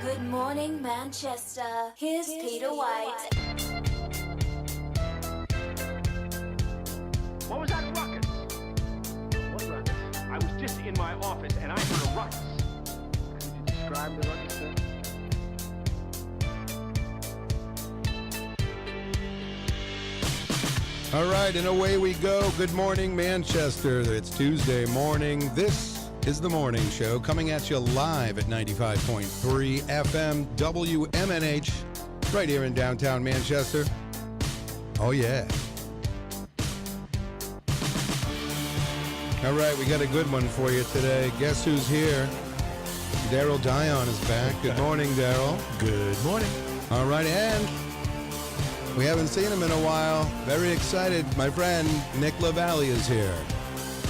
Good morning, Manchester. Here's Peter White. What was that ruckus? What ruckus? I was just in my office and I heard a ruckus. Could you describe the ruckus, sir? All right, and away we go. Good morning, Manchester. It's Tuesday morning. This is the morning show coming at you live at 95.3 FM WMNH right here in downtown Manchester. Oh, yeah. All right, we got a good one for you today. Guess who's here? Darryl Dion is back. Good morning, Darryl. Good morning. All right, and we haven't seen him in a while. Very excited. My friend Nick Lavallee is here.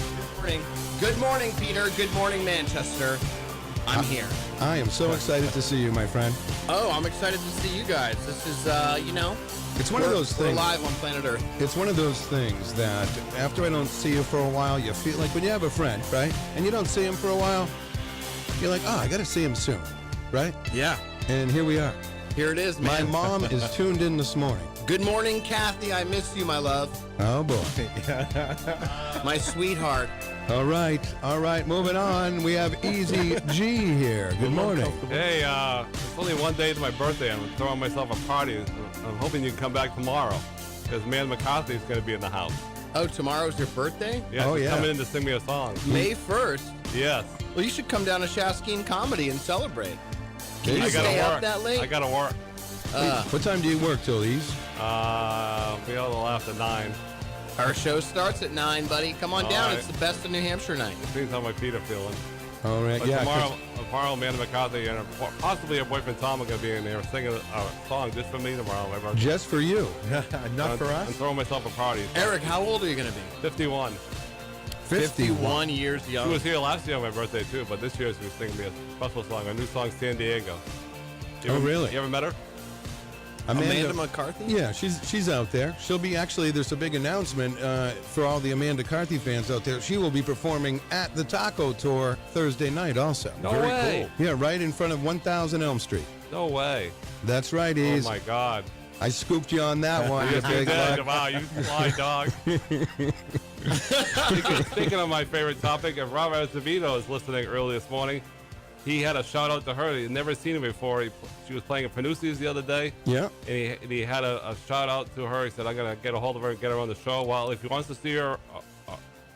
Good morning. Good morning, Peter. Good morning, Manchester. I'm here. I am so excited to see you, my friend. Oh, I'm excited to see you guys. This is, It's one of those we're things. live on planet Earth. It's one of those things that after I don't see you for a while, you feel like when you have a friend, right? And you don't see him for a while, you're like, oh, I got to see him soon, right? Yeah. And here we are. Here it is, My man. mom is tuned in this morning. Good morning, Kathy. I miss you, my love. Oh, boy. My sweetheart. All right, moving on. We have Easy G here. Good morning. Hey, it's only one day to my birthday. I'm throwing myself a party. I'm hoping you can come back tomorrow because Man McCarthy is going to be in the house. Oh, tomorrow's your birthday? Yeah, Oh, she's yeah. coming in to sing me a song. May 1st. Yes. Well, you should come down to Shaskeen Comedy and celebrate. Can you I gotta stay work. up that late? I got to work. What time do you work till, Ease? We all after 9. Our show starts at 9, buddy. Come on All down. right. It's the best of New Hampshire night. Seems how my feet are feeling. All right, But yeah. tomorrow, Amanda McCarthy and possibly her boyfriend Tom are going to be in there singing a song just for me tomorrow. My birthday. Just for you. Not for I'm us. throwing myself a party. Eric, how old are you going to be? 51. 51 years She young. was here last year on my birthday too, but this year she was singing me a special song, a new song, San Diego. Really? You ever met her? Amanda McCarthy? Yeah, she's out there. She'll be there's a big announcement for all the Amanda McCarthy fans out there. She will be performing at the Taco Tour Thursday night also. No way. Yeah, right in front of 1000 Elm Street. No way. That's right, Ease. Oh my God. I scooped you on that one, you Yes, you big did. luck. Wow, you fly dog. Speaking of my favorite topic, if Robert Acevedo is listening early this morning, he had a shout out to her. He'd never seen her before. She was playing at Panucci's the other day. Yeah. And he had a shout out to her. He said, I'm going to get a hold of her and get her on the show. Well, if he wants to see her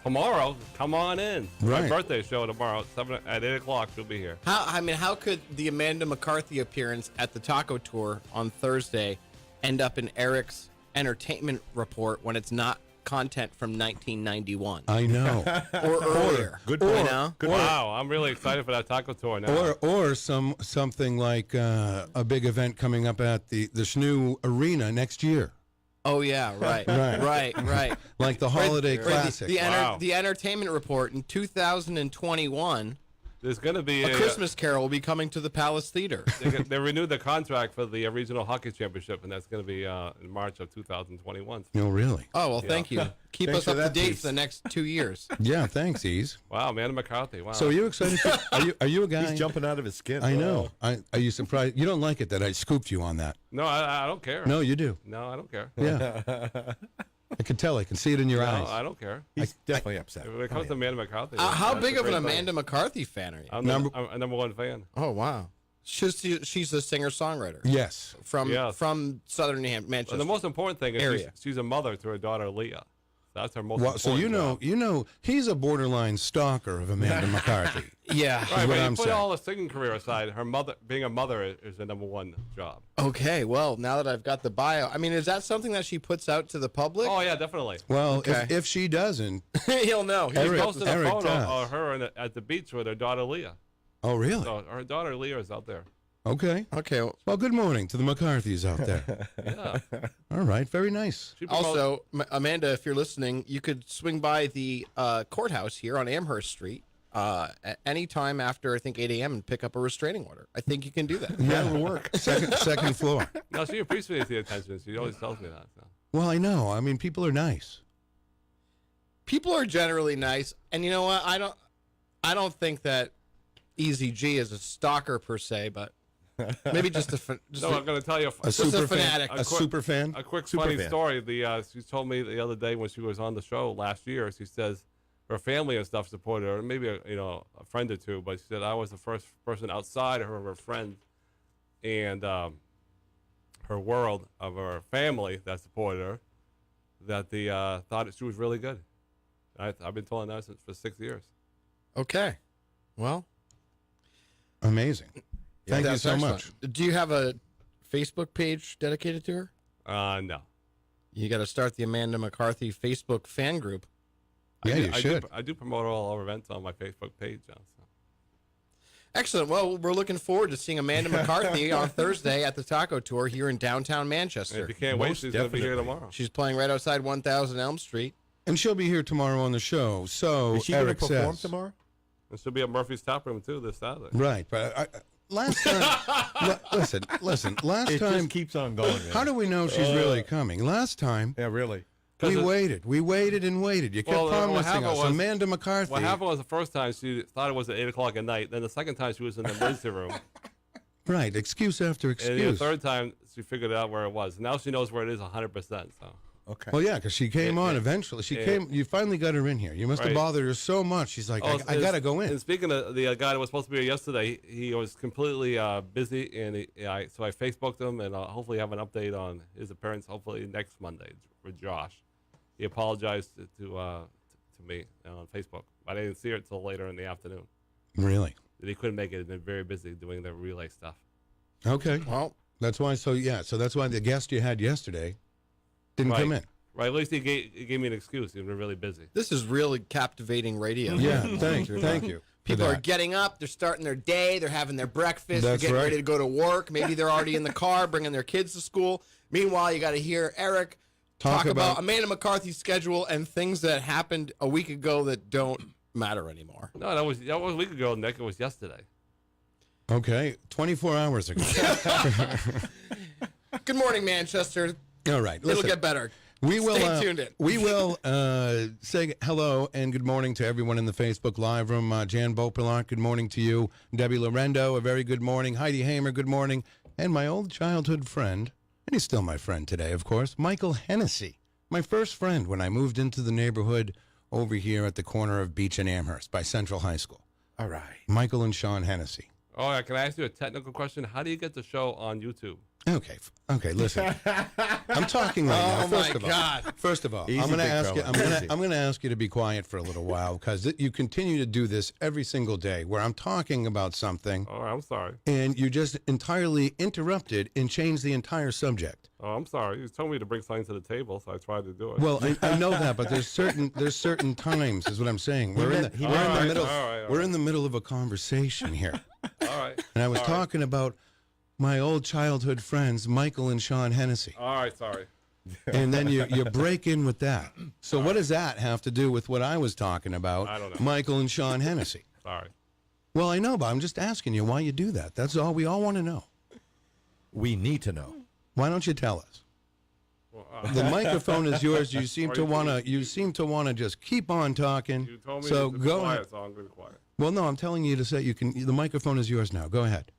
tomorrow, come on in. Right. My birthday show tomorrow at 8 o'clock. She'll be here. How could the Amanda McCarthy appearance at the Taco Tour on Thursday end up in Eric's entertainment report when it's not content from 1991 I know. or earlier? Good point. You know? Wow, I'm really excited for that taco tour now. Or something like a big event coming up at the Schnoo Arena next year. Oh yeah, right, Right. right. Like the Holiday Classic. Wow. The entertainment report in 2021. There's going to be A Christmas Carol will be coming to the Palace Theater. They renewed the contract for the regional hockey championship, and that's going to be in March of 2021. No, really? Oh well, thank you. Keep Thanks us for up to that date piece. for the next 2 years. Yeah, thanks, Ease. Wow, Amanda McCarthy. Wow. So are you excited? Are you a guy? He's jumping out of his skin. I know. Are you surprised? You don't like it that I scooped you on that? No, I don't care. No, you do. No, I don't care. Yeah. I can tell. I can see it in your No, eyes. I don't care. He's definitely upset. When it comes to Amanda McCarthy, How that's big a of an great thing. Amanda McCarthy fan are you? I'm a number one fan. Oh wow, she's a singer-songwriter Yes. from Southern New Hampshire, And Manchester. the most important thing is Area. she's a mother to her daughter Leah. That's her most Well, important so job. you know, he's a borderline stalker of Amanda McCarthy. Yeah. Right, what but I'm you put saying. all the singing career aside, her mother, being a mother, is the number one job. Okay. Well, now that I've got the bio, I mean, is that something that she puts out to the public? Oh yeah, definitely. Well, Okay. if she doesn't, He'll know. She Eric- posted a Eric photo does. of her at the beach with her daughter Leah. oh really? So her daughter Leah is out there. Okay. Okay. Well, good morning to the McCarthys out there. Yeah. All right, very nice. She promotes- Also, Amanda, if you're listening, you could swing by the courthouse here on Amherst Street at any time after I think 8 a.m. and pick up a restraining order. I think you can do that. Yeah, it'll work. Second floor. no, she appreciates the attention. She always tells me that. So. Well, I know. I mean, people are nice. People are generally nice, and you know what? I don't think that Easy G is a stalker per se, but Maybe just a No, I'm going to tell you A super fanatic. fan. A super fan. a quick Super funny fan. story. She told me the other day when she was on the show last year. She says her family and stuff supported her, maybe a friend or two. But she said I was the first person outside of her friends and her world of her family that supported her that they thought that she was really good. I've been telling that for 6 years. Okay. Well, Amazing. Thank you that's so excellent. much. Do you have a Facebook page dedicated to her? No. You got to start the Amanda McCarthy Facebook fan group. Yeah, you I should. I do promote all our events on my Facebook page. So. Excellent. Well, we're looking forward to seeing Amanda McCarthy on Thursday at the Taco Tour here in downtown Manchester. If you can't wait, Most she's going to be here definitely. tomorrow. She's playing right outside 1000 Elm Street. And she'll be here tomorrow on the show. So Is she going to Eric perform says, tomorrow? And she'll be at Murphy's Tap Room, too, this Saturday. Right, but last time, listen. Last It time, just keeps on going. Man. how do we know she's really coming? Last time, Yeah, really. we 'Cause waited. We waited and waited. You kept Well, what promising happened us was- Amanda McCarthy. What happened was the first time she thought it was at 8 o'clock at night. Then the second time she was in the emergency room. Right, excuse after And the excuse. third time she figured out where it was. Now she knows where it is 100%. So. Okay. Well, yeah, because she came on yeah. eventually. She Yeah. came. You finally got her in here. You must have Right. bothered her so much. She's like, I got to go in. And speaking of the guy that was supposed to be here yesterday, he was completely busy, and so I Facebooked him, and I'll hopefully have an update on his appearance. Hopefully next Monday with Josh. He apologized to me on Facebook, but I didn't see it until later in the afternoon. Really? That he couldn't make it. He'd been very busy doing the relay stuff. Okay. Well, That's why. So that's why the guest you had yesterday didn't come in. Right. At least he gave me an excuse. He was really busy. this is really captivating radio. Yeah. Thank you. for People are that. getting up, they're starting their day, they're having their breakfast, That's they're getting right. ready to go to work. Maybe they're already in the car bringing their kids to school. Meanwhile, you got to hear Eric talk about Amanda McCarthy's schedule and things that happened a week ago that don't matter anymore. No, that was a week ago, Nick. It was yesterday. Okay, 24 hours ago. Good morning, Manchester. All right. It'll Listen, get better. we will Stay tuned in. We will say hello and good morning to everyone in the Facebook Live room. Jan Beaupilant, good morning to you. Debbie Lorendo, a very good morning. Heidi Hamer, good morning. And my old childhood friend, and he's still my friend today, of course, Michael Hennessy. My first friend when I moved into the neighborhood over here at the corner of Beach and Amherst by Central High School. All right. Michael and Sean Hennessy. Oh, yeah, can I ask you a technical question? How do you get the show on YouTube? Okay, listen. I'm talking right now. Oh, my God. First of all, Easy, I'm going to big ask you. fella. Easy. I'm going to ask you to be quiet for a little while because you continue to do this every single day, where I'm talking about something Oh, I'm sorry. and you just entirely interrupted and changed the entire subject. Oh, I'm sorry. You told me to bring something to the table, so I tried to do it. Well, I know that, but there's certain times, is what I'm saying. We're in the middle. all right. We're in the middle of a conversation here, All right. and I was All right. talking about my old childhood friends, Michael and Sean Hennessy. All right, sorry. And then you break in with that. So what does that have to do with what I was talking about, I don't know. Michael and Sean Hennessy? Sorry. Well, I know, but I'm just asking you why you do that. That's all we all want to know. We need to know. Why don't you tell us? Well, The microphone is yours. You seem Or to you want can- to. You seem to want to just keep on talking. you told me so to be go quiet, ahead. so I'm going to be quiet. Well, no, I'm telling you to say you can. The microphone is yours now. Go ahead.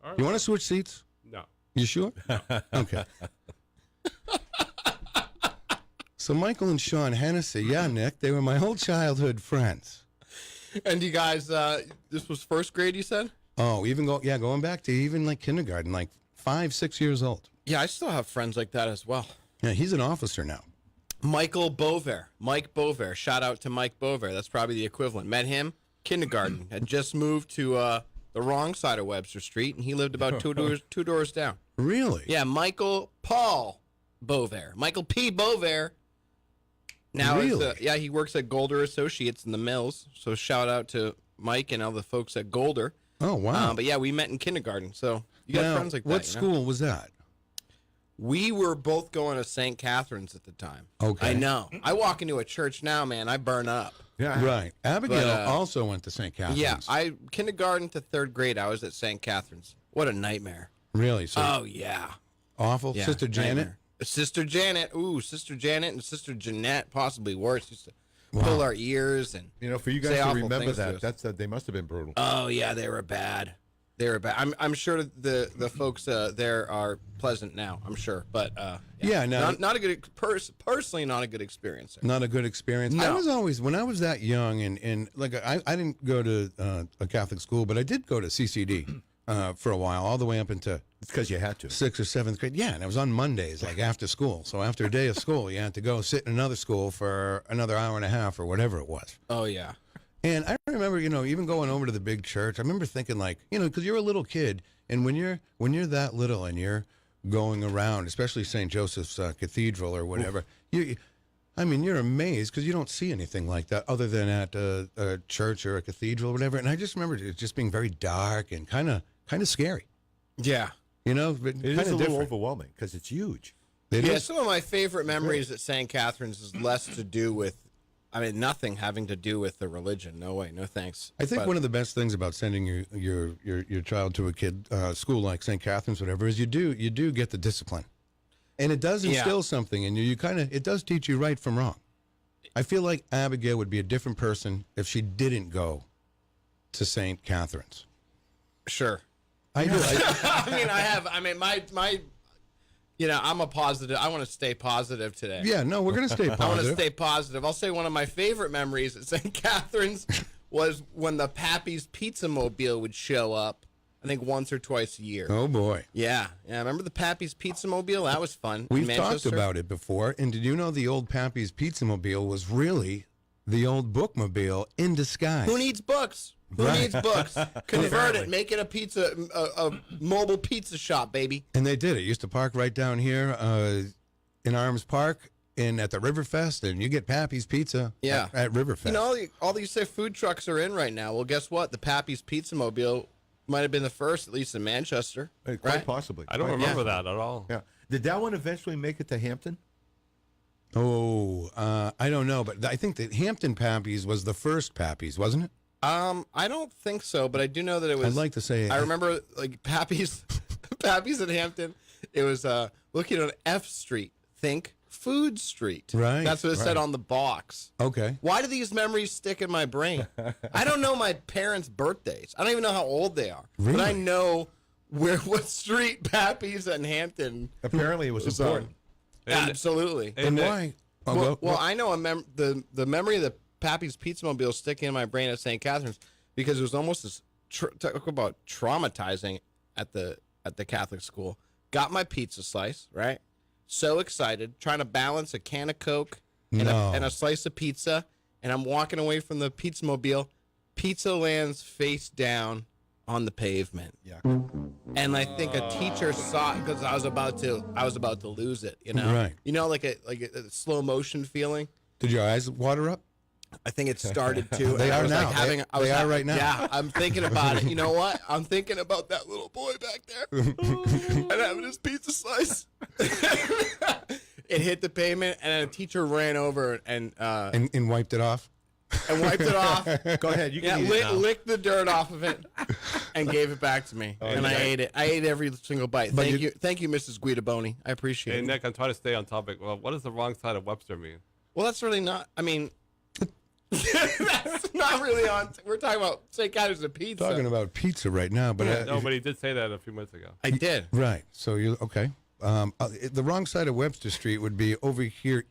All right. You want to switch seats? No. You sure? Okay. So Michael and Sean Hennessy, yeah, Nick, they were my old childhood friends. And you guys, this was first grade, you said? Oh, going back to even like kindergarten, like 5, 6 years old. Yeah, I still have friends like that as well. Yeah, he's an officer now. Michael Bover. Mike Bover. Shout out to Mike Bover. That's probably the equivalent. Met him, kindergarten. Had just moved to the wrong side of Webster Street, and he lived about two doors down. Really? Yeah, Michael Paul Bover. Michael P. Bover. Now, Really? he works at Golder Associates in the Mills. So shout out to Mike and all the folks at Golder. Oh, wow. But yeah, we met in kindergarten. So you got Now, friends like that. what you know? school was that? We were both going to St. Catherine's at the time. Okay. I know. I walk into a church now, man, I burn up. Yeah. Right. Abigail But, also went to St. Catherine's. Yeah, kindergarten to third grade, I was at St. Catherine's. What a nightmare. Really? So Oh, yeah. awful. Yeah, Sister Janet? nightmare. Sister Janet. Ooh, Sister Janet and Sister Jeanette, possibly worse. Used to pull our ears and You know, for you say guys to awful remember things to us. they must have been brutal. Oh, yeah, they were bad. They were bad. I'm sure the folks there are pleasant now. I'm sure, but Yeah, no. not a good personally not a good experience there. Not a good experience. No. I was always, when I was that young, and like I didn't go to a Catholic school, but I did go to CCD for a while, all the way up into It's because you had to. 6th or 7th grade. Yeah, and it was on Mondays, like after school. So after a day of school, you had to go sit in another school for another hour and a half or whatever it was. Oh yeah. And I remember, even going over to the big church, I remember thinking like, because you're a little kid, and when you're that little and you're going around, especially St. Joseph's Cathedral or whatever, you're amazed because you don't see anything like that other than at a church or a cathedral or whatever. And I just remember it just being very dark and kind of scary. Yeah. But It is kind a of little different. overwhelming because it's huge. It Yeah, is. some of my favorite memories at St. Catherine's is less to do with, nothing having to do with the religion. No way, no thanks. I think But- one of the best things about sending your child to a school like St. Catherine's, whatever, is you do get the discipline, and it does instill something in you. It does teach you right from wrong. I feel like Abigail would be a different person if she didn't go to St. Catherine's. Sure. I do. I'm a positive. I want to stay positive today. Yeah, no, we're gonna stay I want to positive. stay positive. I'll say one of my favorite memories at St. Catherine's was when the Pappy's Pizza Mobile would show up, I think once or twice a year. Oh boy, Yeah. Remember the Pappy's Pizza Mobile? That was fun. in we've talked Manchester. about it before. And did you know the old Pappy's Pizza Mobile was really the old Bookmobile in disguise? Who needs books? Who Right. needs books? Convert it. Make it a mobile pizza shop, baby. And they did. It used to park right down here in Arms Park and at the Riverfest, and you get Pappy's Pizza Yeah. at Riverfest. All these food trucks are in right now. Well, guess what? The Pappy's Pizza Mobile might have been the first, at least in Manchester. Quite right? possibly. I don't Quite- remember that at all. Yeah. Did that one eventually make it to Hampton? Oh, I don't know, but I think that Hampton Pappy's was the first Pappy's, wasn't it? I don't think so, but I do know that it was. I'd like to say I remember like Pappy's, Pappy's in Hampton. It was looking on F Street. Think Food Street. Right, That's what it said right. on the box. Okay. Why do these memories stick in my brain? I don't know my parents' birthdays. I don't even know how old they are. But I Really? know what street Pappy's and Hampton. Apparently, it was important. Absolutely. And why? Oh, Well, I know the memory of the Pappy's Pizza Mobile sticking in my brain at St. Catherine's because it was almost as talk about traumatizing at the Catholic school. Got my pizza slice, right? So excited, trying to balance a can of Coke and, No. and a slice of pizza, and I'm walking away from the Pizza Mobile. Pizza lands face down on the pavement. Yeah. And I think a teacher saw it because I was about to lose it. Right. Like a slow motion feeling. Did your eyes water up? I think it started to. They and I are was now. Like having, They- I was they are ha- right now. Yeah, I'm thinking about it. You know what? I'm thinking about that little boy back there and having his pizza slice. It hit the pavement, and a teacher ran over and And wiped it off? wiped it off. Go ahead. You Yeah, can eat it now. licked the dirt off of it and gave it back to me, and I ate it. I ate every single bite. But Thank you, Mrs. Guidaboni. I appreciate Hey, it. Nick, I'm trying to stay on topic. Well, what does the wrong side of Webster mean? Well, that's really not. I mean, that's not really on. We're talking about St. Catherine's and pizza. Talking about pizza right now, but No, but he did say that a few minutes ago. I did. right. So you okay? The wrong side of Webster Street would be over here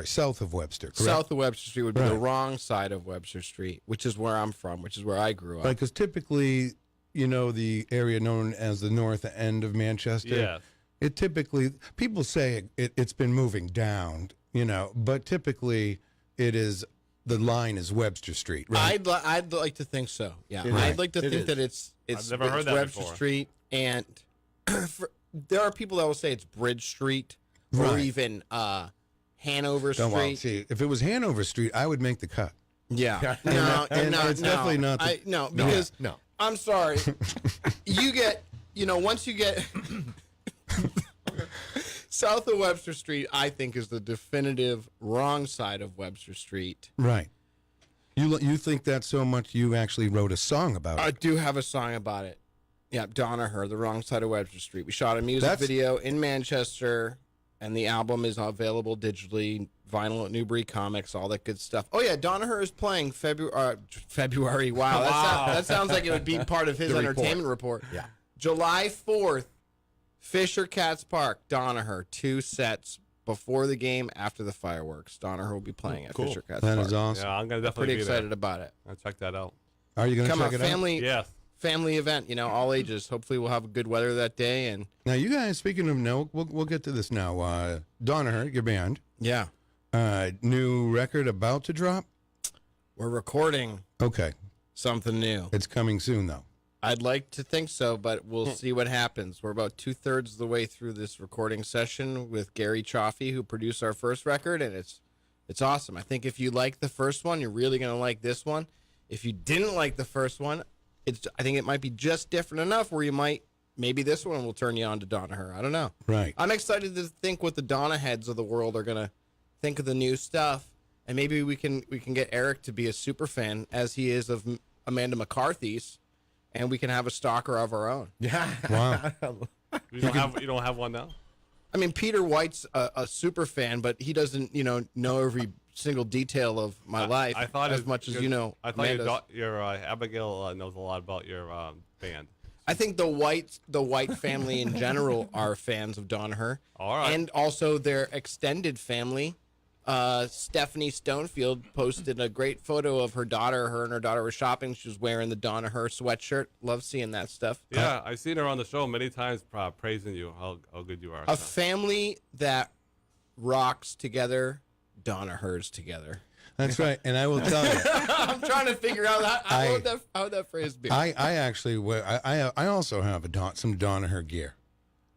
south of Webster. Correct? South of Webster Street would be the Right. wrong side of Webster Street, which is where I'm from, which is where I grew up. Right, because typically, the area known as the north end of Manchester. Yes. It typically, people say it's been moving down, but typically the line is Webster Street, right? I'd like to think so. Yeah, It I'd is. like to It think is. that it's I've never heard that Webster before. Street, and there are people that will say it's Bridge Street or Right. even Hanover Oh, well, Street. see, if it was Hanover Street, I would make the cut. Yeah, and it's definitely not the- no, because No. I'm sorry. You get, once you get south of Webster Street, I think is the definitive wrong side of Webster Street. Right. You think that so much you actually wrote a song about I it. do have a song about it. Yeah, Donna Her, the wrong side of Webster Street. We shot a music That's- video in Manchester, And the album is available digitally, vinyl at Newbury Comics, all that good stuff. Oh, yeah, Donaher is playing February. Wow, that sounds like it would be part of his The report. entertainment report. Yeah. July 4th, Fisher Cats Park, Donaher, 2 sets before the game, after the fireworks. Donaher will be playing at Fisher Cats That Park. is awesome. Yeah, I'm gonna definitely Pretty be excited there. about it. I'll check that out. Are you going to Come check on, it out? family. Yes. Family event, all ages. Hopefully, we'll have good weather that day. And Now, you guys, speaking of, we'll get to this now. Donaher, your band, yeah, new record about to drop? we're recording Okay. something new. It's coming soon, though. I'd like to think so, but we'll see what happens. We're about 2/3 of the way through this recording session with Gary Chaffee, who produced our first record, and it's awesome. I think if you like the first one, you're really going to like this one. If you didn't like the first one, I think it might be just different enough where maybe this one will turn you on to Donaher. I don't know. Right. I'm excited to think what the Donna heads of the world are going to think of the new stuff, and maybe we can get Eric to be a super fan as he is of Amanda McCarthy's, and we can have a stalker of our own. Yeah. Wow. You don't have one now? I mean, Peter White's a super fan, but he doesn't, know every single detail of my life I thought as much as you know. I thought Amanda's. your Abigail knows a lot about your band. I think the White family in general are fans of Donaher. All right. And also their extended family. Stephanie Stonefield posted a great photo of her daughter. Her and her daughter were shopping. She was wearing the Donaher sweatshirt. Love seeing that stuff. Yeah, I've seen her on the show many times, praising you how good you are. A family that rocks together, Donaher's together. That's right. And I will tell you, I'm trying to figure out how would that phrase be. I actually, I also have some Donaher gear.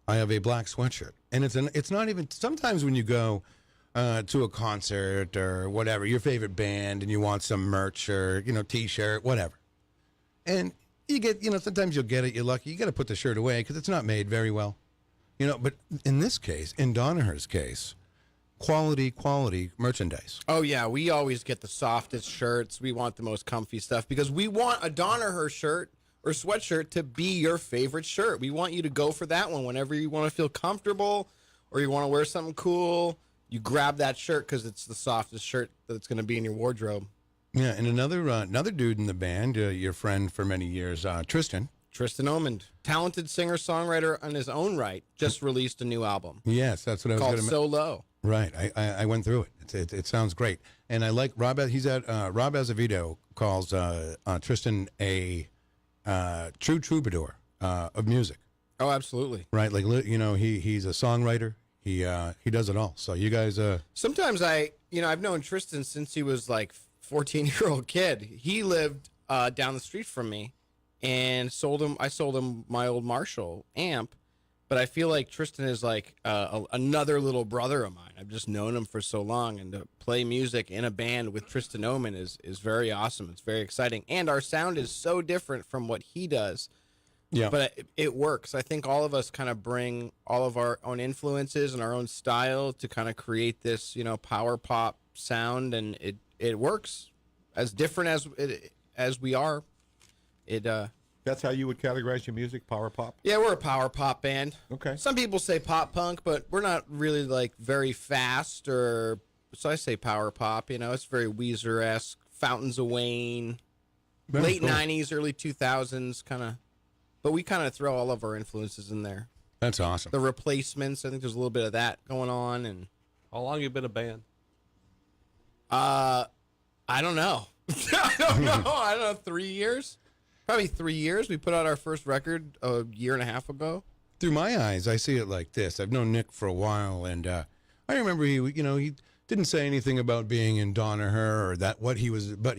I have a black sweatshirt. And it's not even, sometimes when you go to a concert or whatever, your favorite band, and you want some merch or, T-shirt, whatever. And you get, sometimes you'll get it, you're lucky, you got to put the shirt away because it's not made very well. But in this case, in Donaher's case, quality merchandise. Oh, yeah, we always get the softest shirts. We want the most comfy stuff because we want a Donaher shirt or sweatshirt to be your favorite shirt. We want you to go for that one whenever you want to feel comfortable or you want to wear something cool. You grab that shirt because it's the softest shirt that's going to be in your wardrobe. Yeah, and another dude in the band, your friend for many years, Tristan Omand, talented singer-songwriter on his own right, just released a new album Yes, that's what I was called going to So Low. Right, I went through it. It sounds great, and I like Rob. Rob Azevedo calls Tristan a true troubadour of music. Oh, absolutely. Right, he's a songwriter. He does it all. So you guys, Sometimes I've known Tristan since he was like 14-year-old kid. He lived down the street from me, and I sold him my old Marshall amp. But I feel like Tristan is like another little brother of mine. I've just known him for so long, and to play music in a band with Tristan Omand is very awesome. It's very exciting, and our sound is so different from what he does. yeah. But it works. I think all of us kind of bring all of our own influences and our own style to kind of create this, power pop sound, and it works. As different as we are, That's how you would categorize your music, power pop? yeah, we're a power pop band. Okay. Some people say pop punk, but we're not really like very fast so I say power pop. It's very Weezer-esque, Fountains of Wayne, Very late cool. 90s, early 2000s kind of. But we kind of throw all of our influences in there. That's awesome. The Replacements, I think there's a little bit of that going on, and How long you been a band? I don't know. I don't know. 3 years, probably 3 years. We put out our first record a year and a half ago. Through my eyes, I see it like this. I've known Nick for a while, and I remember he didn't say anything about being in Donaher or that what he was, but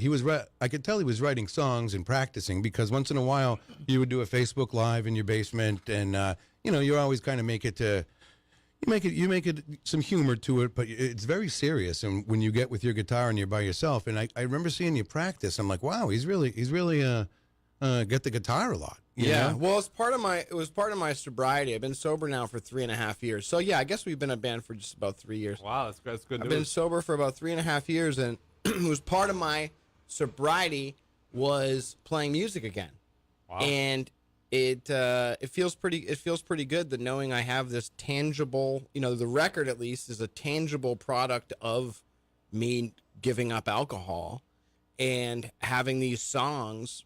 I could tell he was writing songs and practicing because once in a while you would do a Facebook Live in your basement, and you always kind of make it some humor to it, but it's very serious. And when you get with your guitar and you're by yourself, and I remember seeing you practice, I'm like, wow, he's really get the guitar a lot. you know? Well, it was part of my sobriety. I've been sober now for 3.5 years. So yeah, I guess we've been a band for just about 3 years. Wow, that's good I've news. been sober for about 3.5 years, and it was part of my sobriety was playing music again. Wow. And it feels pretty good that knowing I have this tangible, the record at least is a tangible product of me giving up alcohol and having these songs,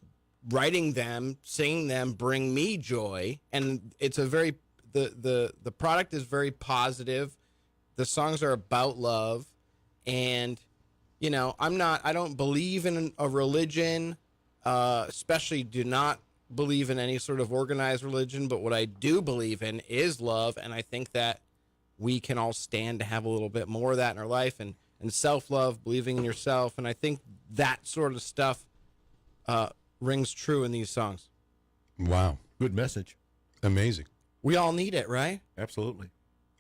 writing them, singing them, bring me joy. And it's the product is very positive. The songs are about love. And, I don't believe in a religion, especially do not believe in any sort of organized religion. But what I do believe in is love. And I think that we can all stand to have a little bit more of that in our life and self-love, believing in yourself. And I think that sort of stuff rings true in these songs. Wow. Good message. Amazing. We all need it, right? Absolutely.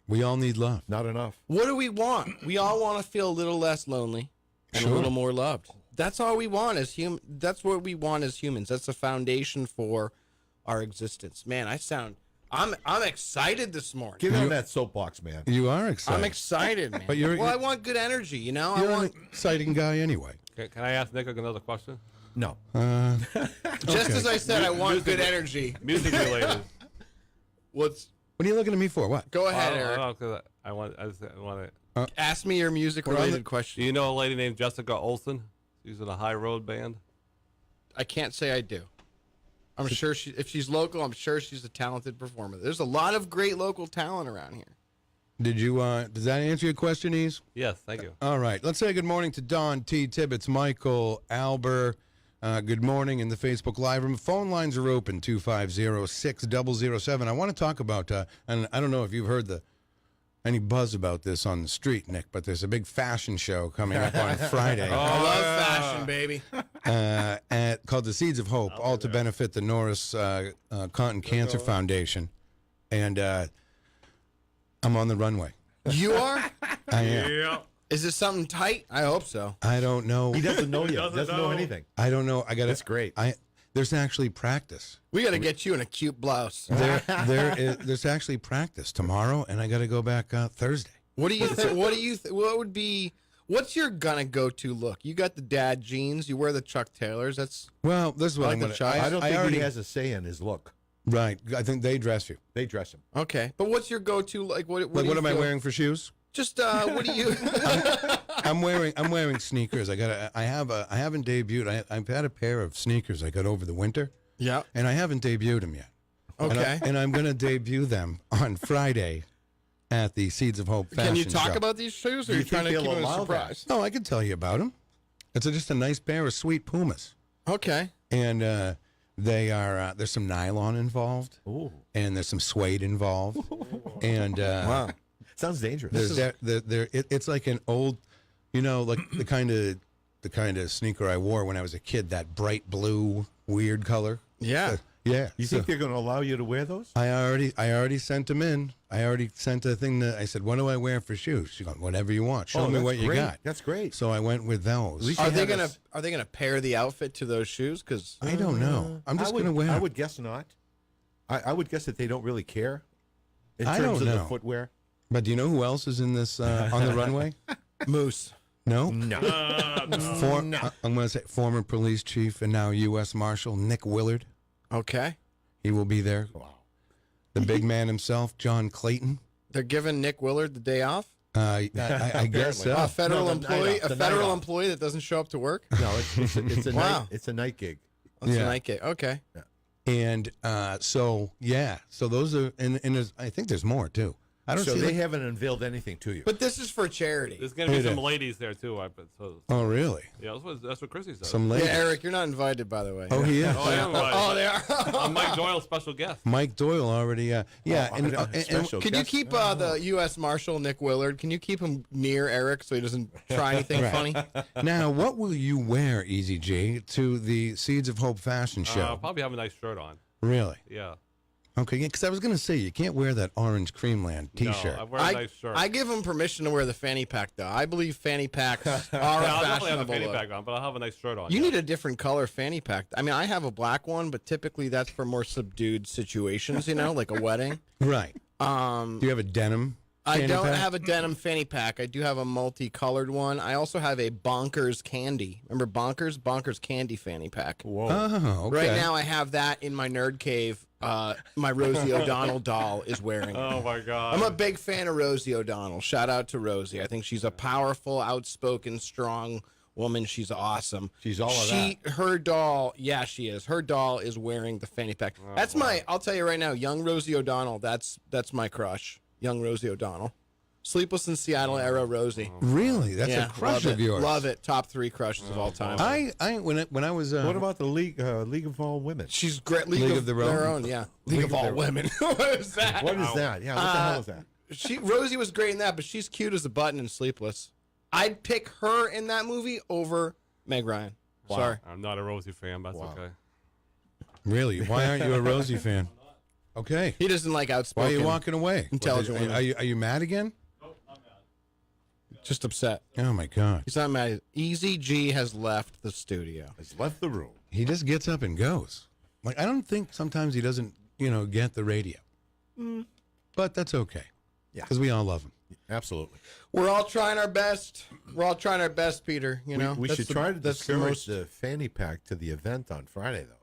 We all need love. Not enough. What do we want? We all want to feel a little less lonely and Sure. a little more loved. That's all we want as That's what we want as humans. That's the foundation for our existence. Man, I'm excited this morning. Get on that soapbox, man. You are excited. I'm excited, man. But I want good energy, You're I an exciting guy anyway. Can I ask Nick another question? No. just as I said, I want good energy. Music related. What are you looking at me for? What? Go ahead, I Eric. don't know, 'cause I want to. Ask me your music-related Do question. you know a lady named Jessica Olsen? She's in a High Road band. I can't say I do. I'm sure if she's local, I'm sure she's a talented performer. There's a lot of great local talent around here. Did you? Does that answer your question, Ease? Yes, thank you. All right. Let's say good morning to Don T. Tibbetts, Michael Alber. Good morning in the Facebook Live room. Phone lines are open, 250-6007. I want to talk about, and I don't know if you've heard any buzz about this on the street, Nick, but there's a big fashion show coming up on Friday. I love fashion, baby. Called the Seeds of Hope, all to benefit the Norris Cotton Cancer Foundation. And I'm on the runway. You are? I am. Yeah. Is this something tight? I hope so. I don't know. He doesn't know yet. doesn't Doesn't know know. anything. I don't know. That's great. There's actually practice. We got to get you in a cute blouse. There's actually practice tomorrow, and I got to go back Thursday. What do you think? What would be? What's your gonna go-to look? You got the dad jeans. You wear the Chuck Taylors. That's Well, this is what I I'm like going the to. choice. I don't think already, he has a say in his look. Right. I think they dress you. They dress him. okay. But what's your go-to like? What Like, do what you am I feel- wearing for shoes? Just what do you? I'm wearing sneakers. I haven't debuted. I've had a pair of sneakers I got over the winter, yeah. and I haven't debuted them yet. Okay. And I'm going to debut them on Friday at the Seeds of Hope fashion Can you talk show. about these shoes, or Do are you you trying to think keep they'll them a allow that? surprise? No, I can tell you about them. It's just a nice pair of sweet Pumas, Okay. and they are. There's some nylon involved, Ooh. and there's some suede involved, and Wow. Sounds dangerous. it's like an old, like the kind of sneaker I wore when I was a kid. That bright blue, weird color. Yeah. Yeah. You think they're going to allow you to wear those? I already sent them in. I already sent a thing that I said, "What do I wear for shoes?" She goes, "Whatever you want. Show me that's what you great. got." That's great. So I went with those. least Are you they have gonna pair the outfit to those shoes? Because I don't know. I'm just I would, gonna wear. I 'em. would guess not. I would guess that they don't really care in I terms don't of know. the footwear. But do you know who else is in this on the runway? Moose. No. No. I'm going to say former police chief and now U.S. Marshal Nick Willard. Okay. He will be there. Wow. The big man himself, John Clayton. They're giving Nick Willard the day off. I guess so. A federal No, the night employee, off, a the night federal off. employee that doesn't show up to work. No, it's a Wow. night. It's a night gig. That's Yeah. a night gig. Okay. And so those are, and I think there's more too. I don't So see. they like- haven't unveiled anything to you. But this is for charity. There's gonna be It some is. ladies there too. I bet. So oh, really? yeah, that's what Chrissy said. Some Yeah, ladies. Eric, you're not invited, by the way. Oh, he is. Oh, I am invited. Oh, they are. I'm Mike Doyle's special guest. Mike Doyle already. Yeah, Oh, and special Could you guest. keep the U.S. Marshal Nick Willard? Can you keep him near Eric so he doesn't try anything Right. funny? now, what will you wear, Easy G, to the Seeds of Hope fashion show? I'll probably have a nice shirt on. Really? Yeah. Okay, because I was going to say you can't wear that orange Creamland T-shirt. No, I wear a nice shirt. I give him permission to wear the fanny pack, though. I believe fanny packs are yeah, a I'll definitely have a fashionable fanny look. pack on, but I'll have a nice shirt on. You yeah. need a different color fanny pack. I mean, I have a black one, but typically that's for more subdued situations, like a wedding. Right. Do you have a denim? I fanny don't pack? have a denim fanny pack. I do have a multicolored one. I also have a Bonkers candy. Remember Bonkers? Bonkers candy fanny pack. Whoa. Oh, okay. Right now, I have that in my nerd cave my Rosie O'Donnell doll is wearing. Oh my God! I'm a big fan of Rosie O'Donnell. Shout out to Rosie. I think she's a powerful, outspoken, strong woman. She's awesome. She's all of that. Her doll, yeah, she is. Her doll is wearing the fanny pack. That's my. I'll tell you right now, young Rosie O'Donnell. That's my crush. Young Rosie O'Donnell. Sleepless in Seattle era Rosie. Really? That's a crush of yours. Love it. Top 3 crushes of all time. When I was What about the League of All Women? She's great. League of their Own? Yeah. League of All Women. What is that? What is that? Yeah, what the hell is that? Rosie was great in that, but she's cute as a button in Sleepless. I'd pick her in that movie over Meg Ryan. Wow. Sorry. I'm not a Rosie fan. That's okay. Really? Why aren't you a Rosie fan? Okay. He doesn't like outspoken. Why are you walking away? Intelligent women. Are you mad again? Just upset. Oh my God. He's not mad. Easy G has left the studio. Has left the room. He just gets up and goes. Like, I don't think sometimes he doesn't, get the radio. But that's okay. Yeah. Because we all love him. Absolutely. We're all trying our best. We're all trying our best, Peter. We should try to that's discourage the fanny pack to the event on Friday, though.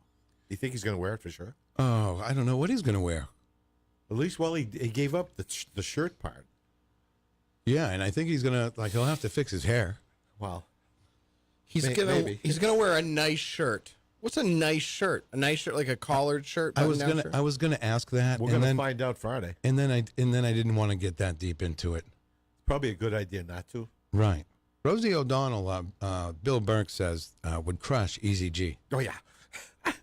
You think he's going to wear it for sure? Oh, I don't know what he's going to wear. At least, he gave up the shirt part. Yeah, and I think he's going to, he'll have to fix his hair. Well, He's gonna wear a nice shirt. What's a nice shirt? A nice shirt, like a collared shirt. I was shirt? gonna ask that. we're going to find out Friday. And then I didn't want to get that deep into it. Probably a good idea not to. Right. Rosie O'Donnell, Bill Burke says, would crush Easy G. Oh, yeah.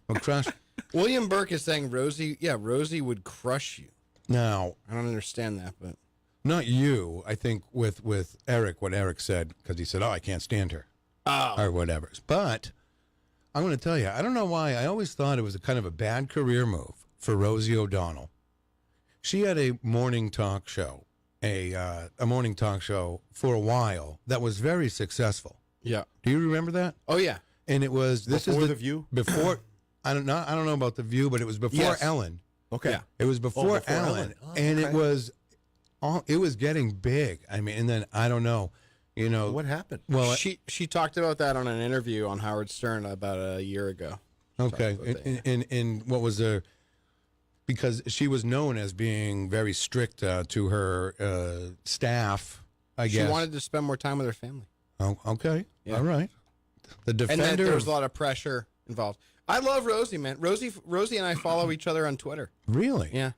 Would crush. William Burke is saying Rosie would crush you. Now, I don't understand that, but not you. I think with Eric, what Eric said, because he said, "Oh, I can't stand her," or whatever. But I'm going to tell you, I don't know why. I always thought it was a kind of a bad career move for Rosie O'Donnell. She had a morning talk show, a morning talk show for a while that was very successful. yeah. Do you remember that? Oh yeah. And it was Before The View? Before I don't know about The View, but it was before Yes. Ellen. Okay. Yeah. It was before before Ellen, Ellen. Oh, and okay. it was getting big. I mean, and then I don't know, What happened? Well, she talked about that on an interview on Howard Stern about a year ago. okay, and what was because she was known as being very strict to her staff. I guess She wanted to spend more time with her family. Oh, okay, Yeah. all right. The And defender. then there was a lot of pressure involved. I love Rosie, man. Rosie and I follow each other on Twitter. Really? Yeah.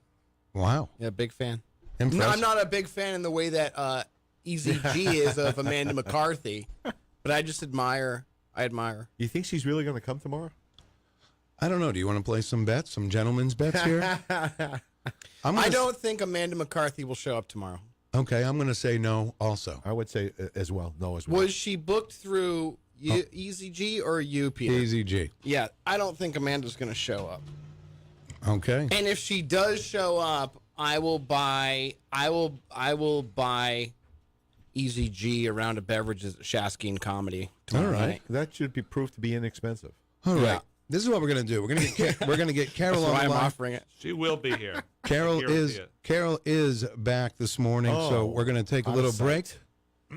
Wow. Yeah, big fan. Impressive. No, I'm not a big fan in the way that Easy G is of Amanda McCarthy, but I just admire. I admire. You think she's really going to come tomorrow? I don't know. Do you want to play some bets, some gentlemen's bets here? I don't think Amanda McCarthy will show up tomorrow. Okay, I'm going to say no. Also, I would say as well. No, as well. Was she booked through Easy G or you, Peter? Easy G. Yeah, I don't think Amanda's going to show up. Okay. And if she does show up, I will buy Easy G a round of beverages at Shasky and Comedy tomorrow All right. night. That should be proved to be inexpensive. All right. Yeah. This is what we're going to do. We're going to get Carol That's on why the I'm line. offering it. She will be here. Carol Guarantee it. Carol is back this morning, so we're going to take a out little of break. sight.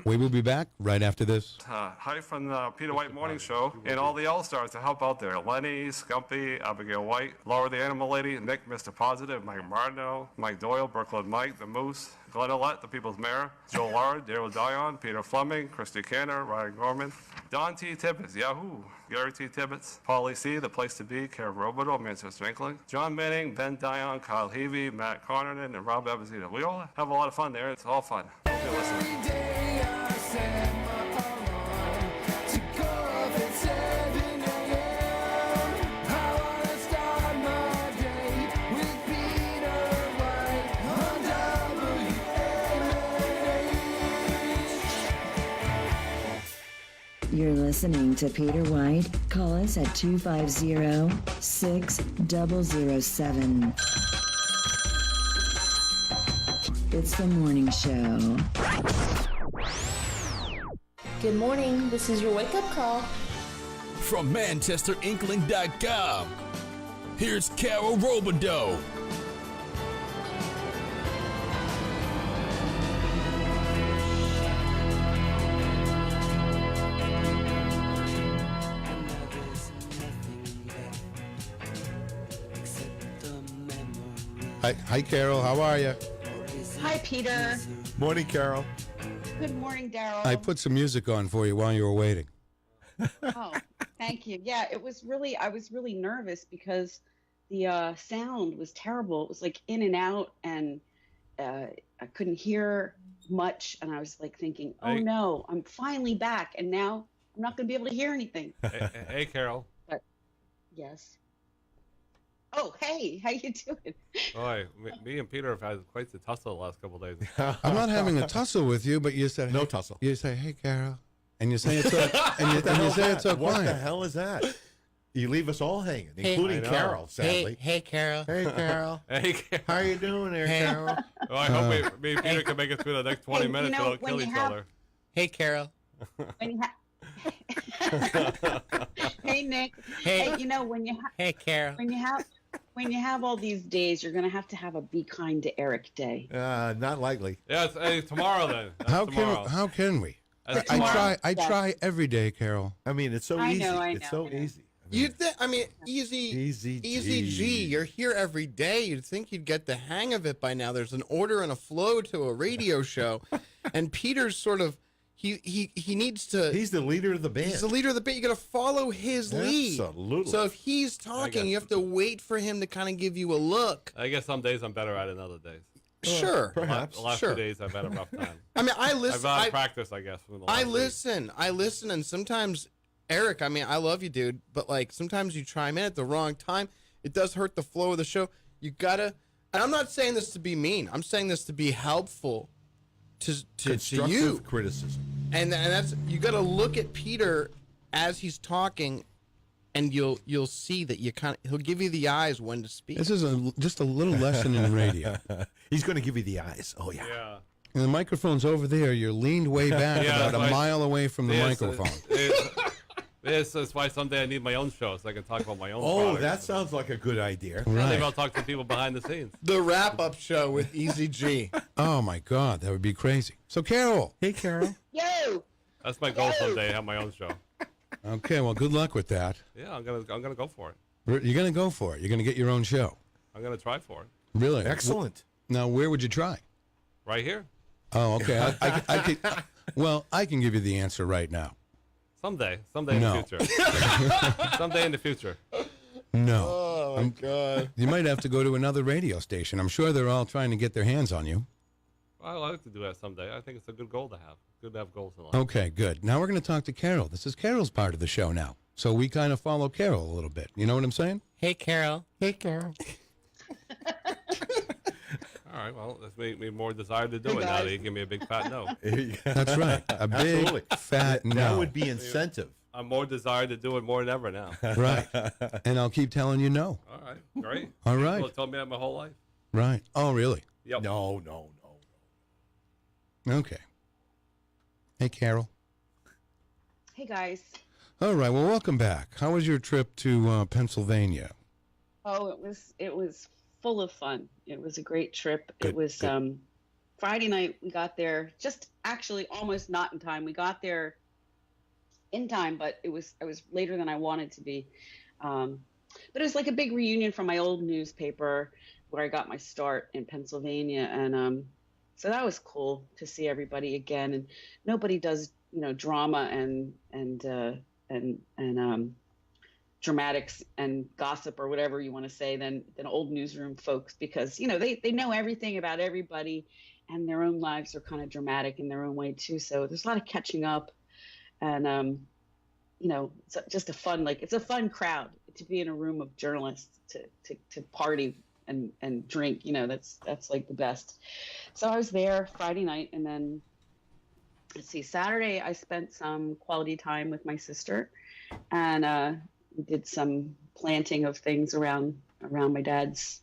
We will be back right after this. Hi from the Peter White Morning Show and all the All-Stars to help out there. Lenny, Scumpy, Abigail White, Laura the Animal Lady, Nick, Mr. Positive, Mike Martineau, Mike Doyle, Brooklyn Mike, The Moose, Glenn Ollett, The People's Mayor, Joe Lara, Darryl Dion, Peter Fleming, Christy Canner, Ryan Gorman, Don T. Tibbetts, Yahoo, Gary T. Tibbetts, Paulie C., The Place to Be, Karen Robidoux, Manchester Inkling, John Manning, Ben Dion, Kyle Heavey, Matt Connerton, and Rob Ebezita. We all have a lot of fun there. It's all fun. You're listening. You're listening to Peter White. Call us at 250-6007. It's the morning show. Good morning. This is your wake-up call. From ManchesterInkling.com, here's Carol Robidoux. Hi, Carol. How are you? Hi, Peter. Morning, Carol. Good morning, Darryl. I put some music on for you while you were waiting. Oh, thank you. Yeah, I was really nervous because the sound was terrible. It was like in and out, and I couldn't hear much. And I was like thinking, oh no, I'm finally back, and now I'm not going to be able to hear anything. Hey, Carol. But yes. Oh, hey, how you doing? Boy, me and Peter have had quite the tussle the last couple of days. I'm not having a tussle with you, but you said No tussle. You say, "Hey, Carol," and you say it's so, and you say it's so What quiet. the hell is that? You leave us all hanging, including I know. Carol, sadly. Hey, Carol. Hey, Carol. Hey, Carol. How you doing there, Carol? Well, I hope me and Peter can make it through the next 20 Hey, minutes you know, without when kill you each have- other. Hey, Carol. When you hey, Nick. Hey. You know when you Hey, Carol. when you have all these days, you're gonna have to have a Be Kind to Eric day. Not likely. Yeah, it's tomorrow then. That's tomorrow. How can we? That's I tomorrow. try every day, Carol. I mean, it's so I easy. know, I It's know, so I know. easy. I mean, Easy Easy G. You're here every day. You'd think you'd get the hang of it by now. There's an order and a flow to a radio show, and Peter's sort of he needs to. he's the leader of the band. He's the leader of the band. You got to follow his lead. Absolutely. So if he's talking, you have to wait for him to kind of give you a look. I guess some days I'm better at it than other days. Sure. Perhaps. The last Sure. 2 days I've had a rough time. I mean, I I've listen. had practice, I guess. From the last week. I listen, and sometimes, Eric, I mean, I love you, dude, but like sometimes you chime in at the wrong time. It does hurt the flow of the show. You gotta, and I'm not saying this to be mean. I'm saying this to be helpful to Constructive you. criticism. And that's you got to look at Peter as he's talking, and you'll see that he'll give you the eyes when to speak. This is just a little lesson in radio. He's going to give you the eyes. Oh, yeah. Yeah. And the microphone's over there. You're leaned way back, Yeah, about a that's why- mile away from the microphone. That's why someday I need my own show so I can talk about my own Oh, products. that sounds like a good idea. Maybe I'll talk to people behind the scenes. The wrap-up show with Easy G. Oh my God, that would be crazy. So, Carol. Hey, Carol. Yo. That's my goal someday, to have my own show. Okay, well, good luck with that. Yeah, I'm gonna go for it. You're gonna go for it. You're gonna get your own show. I'm gonna try for it. Really? Excellent. Now, where would you try? Right here. Oh, okay. I could. Well, I can give you the answer right now. Someday in No. the future. Someday in the future. No. Oh my God. You might have to go to another radio station. I'm sure they're all trying to get their hands on you. I'd like to do that someday. I think it's a good goal to have. Good to have goals in life. Okay, good. Now we're going to talk to Carol. This is Carol's part of the show now. So we kind of follow Carol a little bit. You know what I'm saying? Hey, Carol. Hey, Carol. All right, well, that's made me more desire to do it now that you give me a big fat no. That's right. A big, Absolutely. fat no. That would be incentive. I'm more desired to do it more than ever now. Right. And I'll keep telling you no. All right, great. All People right. have told me that my whole life. Right. Oh, really? Yep. No. Okay. Hey, Carol. Hey guys. All right. Well, welcome back. How was your trip to Pennsylvania? Oh, it was full of fun. It was a great trip. Good, It was Friday night. We got there just actually almost not in time. We got there in time, but I was later than I wanted to be. But it was like a big reunion from my old newspaper where I got my start in Pennsylvania, and so that was cool to see everybody again. And nobody does drama and dramatics and gossip or whatever you want to say than old newsroom folks, because they know everything about everybody, and their own lives are kind of dramatic in their own way too. So there's a lot of catching up, and it's just it's a fun crowd to be in a room of journalists to party and drink. That's like the best. So I was there Friday night, and then let's see, Saturday I spent some quality time with my sister, and we did some planting of things around my dad's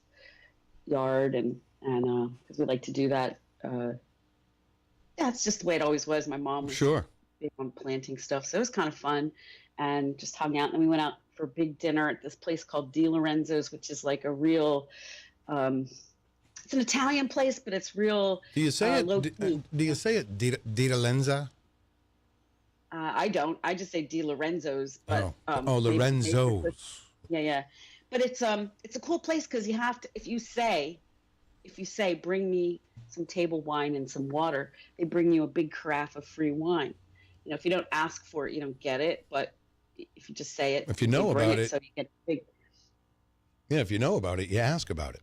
yard, and because we like to do that. That's just the way it always was. My mom was Sure. big on planting stuff, so it was kind of fun, and just hung out. And we went out for a big dinner at this place called Di Lorenzo's, which is like a real. It's an Italian place, but it's real. Do you say low it? key. Do you say it? Dita Lenza? I don't. I just say Di Lorenzo's. But, Lorenzo's. Yeah. But it's a cool place because you have to, if you say if you say, bring me some table wine and some water, they bring you a big carafe of free wine. You know, if you don't ask for it, you don't get it. But if you just say it, if you know they bring about it, so you get big. yeah, if you know about it, you ask about it.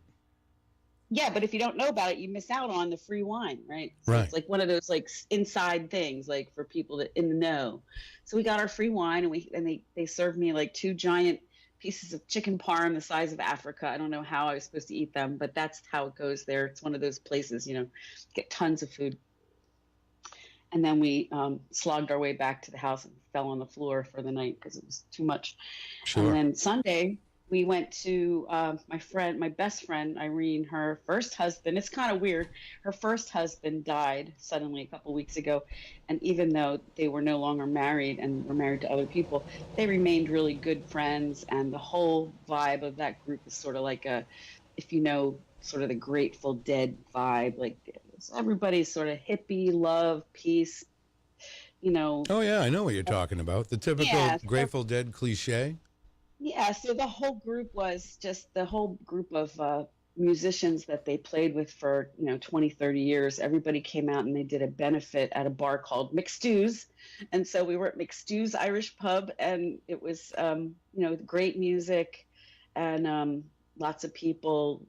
Yeah, but if you don't know about it, you miss out on the free wine, right? So Right. It's like one of those like inside things, like for people that in the know. So we got our free wine, and they served me like 2 giant pieces of chicken parm the size of Africa. I don't know how I was supposed to eat them, but that's how it goes there. It's one of those places, you know, get tons of food. And then we slogged our way back to the house and fell on the floor for the night because it was too much. Sure. And then Sunday, we went to my best friend, Irene, her first husband. It's kind of weird. Her first husband died suddenly a couple weeks ago. And even though they were no longer married and were married to other people, they remained really good friends. And the whole vibe of that group is sort of like if you know, sort of the Grateful Dead vibe. Like everybody's sort of hippie, love, peace, you know. Oh, yeah, I know what you're talking about. The typical Grateful Dead cliche. Yeah, so the whole group was just the whole group of musicians that they played with for, 20, 30 years. Everybody came out and they did a benefit at a bar called McStew's. And so we were at McStew's Irish Pub, and it was, great music and lots of people,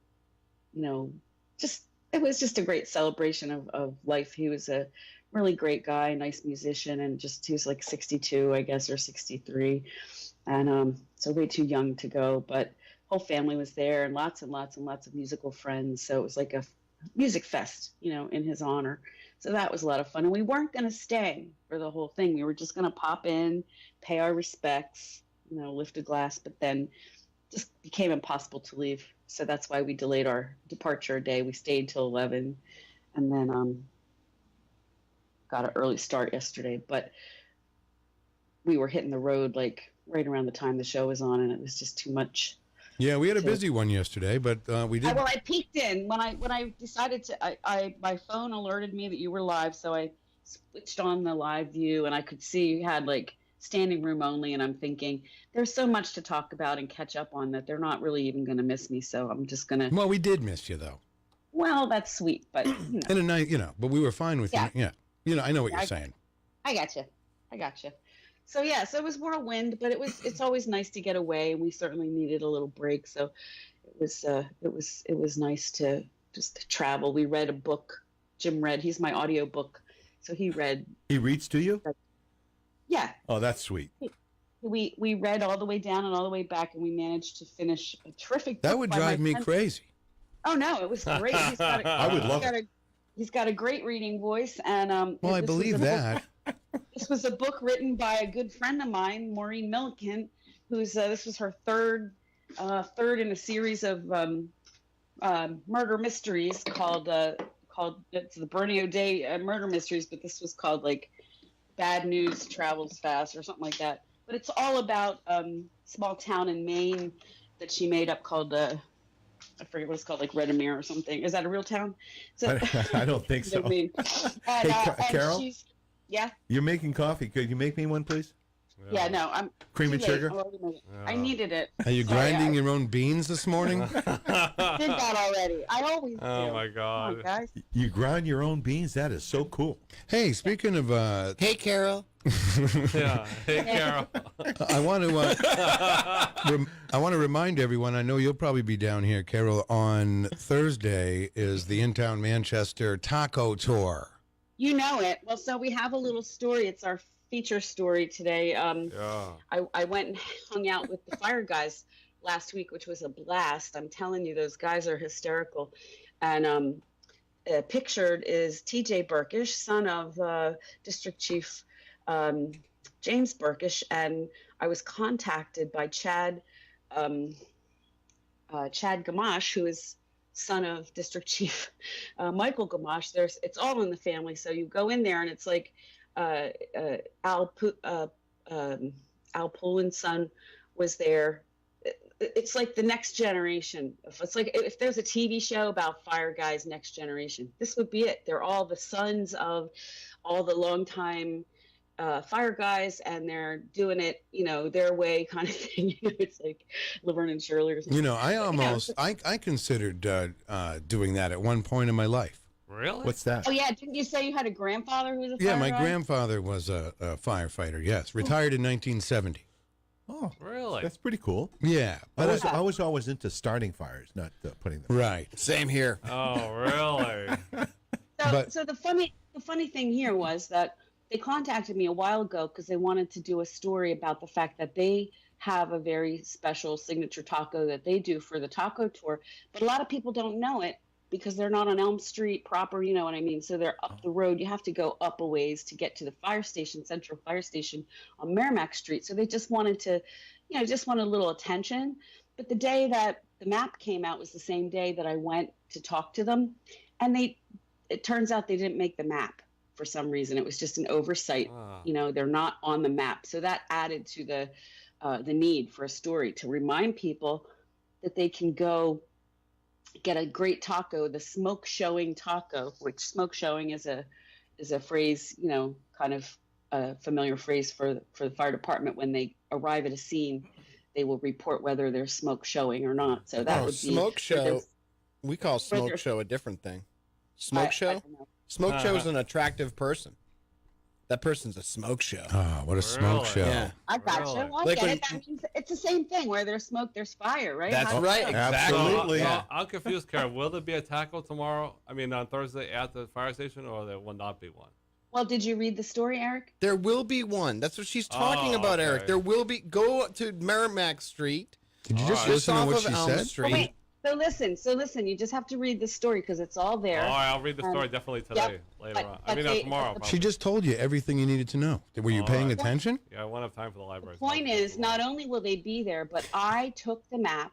it was just a great celebration of life. He was a really great guy, nice musician, and he was like 62, I guess, or 63. And so way too young to go, but whole family was there and lots and lots and lots of musical friends. So it was like a music fest, in his honor. So that was a lot of fun. And we weren't going to stay for the whole thing. We were just going to pop in, pay our respects, lift a glass, but then just became impossible to leave. So that's why we delayed our departure a day. We stayed till 11 and then got an early start yesterday. But we were hitting the road like right around the time the show was on, and it was just too much. Yeah, we had a busy one yesterday, but we did. Well, I peeked in when I decided to. My phone alerted me that you were live, so I switched on the live view, and I could see you had like standing room only. And I'm thinking there's so much to talk about and catch up on that they're not really even going to miss me. So I'm just gonna. Well, we did miss you though. Well, that's sweet, but in a night, but we were fine with you. Yeah, I know what you're saying. I got you. So so it was whirlwind, but it's always nice to get away, and we certainly needed a little break. So it was nice to just travel. We read a book. Jim read. He's my audio book, so he read. He reads to you? Yeah. Oh, that's sweet. We read all the way down and all the way back, and we managed to finish a terrific. That book would by drive my me friend. crazy. Oh no, it was great. I would love it. He's got a great reading voice, and well, I believe that. This was a book written by a good friend of mine, Maureen Milliken, who's this was her third in a series of murder mysteries called it's the Bernie O'Day murder mysteries, but this was called like Bad News Travels Fast or something like that. But it's all about small town in Maine that she made up called I forget what it's called, like Redemere or something. Is that a real town? So, I don't think so. Hey, Carol? Yeah. You're making coffee. Could you make me one, please? Yeah, no, I'm cream and sugar. I needed it. Are you grinding your own beans this morning? Did that already. I always do. Oh my God! Come on, guys. You grind your own beans? That is so cool. Hey, speaking of Hey, Carol. Yeah. Hey, Carol. I want to remind everyone. I know you'll probably be down here, Carol. On Thursday is the In Town Manchester Taco Tour. You know it. Well, so we have a little story. It's our feature story today. I went and hung out with the Fire Guys last week, which was a blast. I'm telling you, those guys are hysterical. And pictured is TJ Burkish, son of District Chief James Burkish. And I was contacted by Chad Gamache, who is son of District Chief Michael Gamache. It's all in the family. So you go in there and it's like Al Pullen's son was there. It's like the next generation. It's like if there's a TV show about Fire Guys Next Generation, this would be it. They're all the sons of all the longtime fire guys, and they're doing it, their way kind of thing. It's like Laverne and Shirley or something. I considered doing that at one point in my life. Really? What's that? Oh yeah, didn't you say you had a grandfather who was a fire Yeah, my guy? grandfather was a firefighter. Yes, retired in 1970. Oh, really? That's pretty cool. Yeah, I was always into starting fires, not putting them. Right. Same here. Oh, really? So the funny thing here was that they contacted me a while ago because they wanted to do a story about the fact that they have a very special signature taco that they do for the taco tour, but a lot of people don't know it because they're not on Elm Street proper, you know what I mean? So they're up the road. You have to go up a ways to get to the fire station, Central Fire Station on Merrimack Street. So they just wanted to, just wanted a little attention. But the day that the map came out was the same day that I went to talk to them. And it turns out they didn't make the map for some reason. It was just an oversight. They're not on the map. So that added to the need for a story to remind people that they can go get a great taco, the smoke showing taco, which smoke showing is a phrase, kind of a familiar phrase for the fire department. When they arrive at a scene, they will report whether there's smoke showing or not. So that would be smoke show. We call smoke show a different thing. Smoke show? Smoke show is an attractive person. That person's a smoke show. Oh, what a smoke show. Yeah. I gotcha. Really? Well, I get it. That means it's the same thing. Where there's smoke, there's fire, right? That's right. Exactly. Absolutely. So, I'm confused, Karen. Will there be a taco tomorrow? I mean, on Thursday at the fire station, or there will not be one? Well, did you read the story, Eric? There will be one. That's what she's talking about, okay. Eric. There will be. Go to Merrimack Street. Did you just listen to what she said? Street. Wait. So listen. You just have to read the story because it's all there. All right, I'll read the story definitely today, later on. I mean, tomorrow. Probably. She just told you everything you needed to know. Were you paying attention? Yeah, I won't have time for the library. The point is, not only will they be there, but I took the map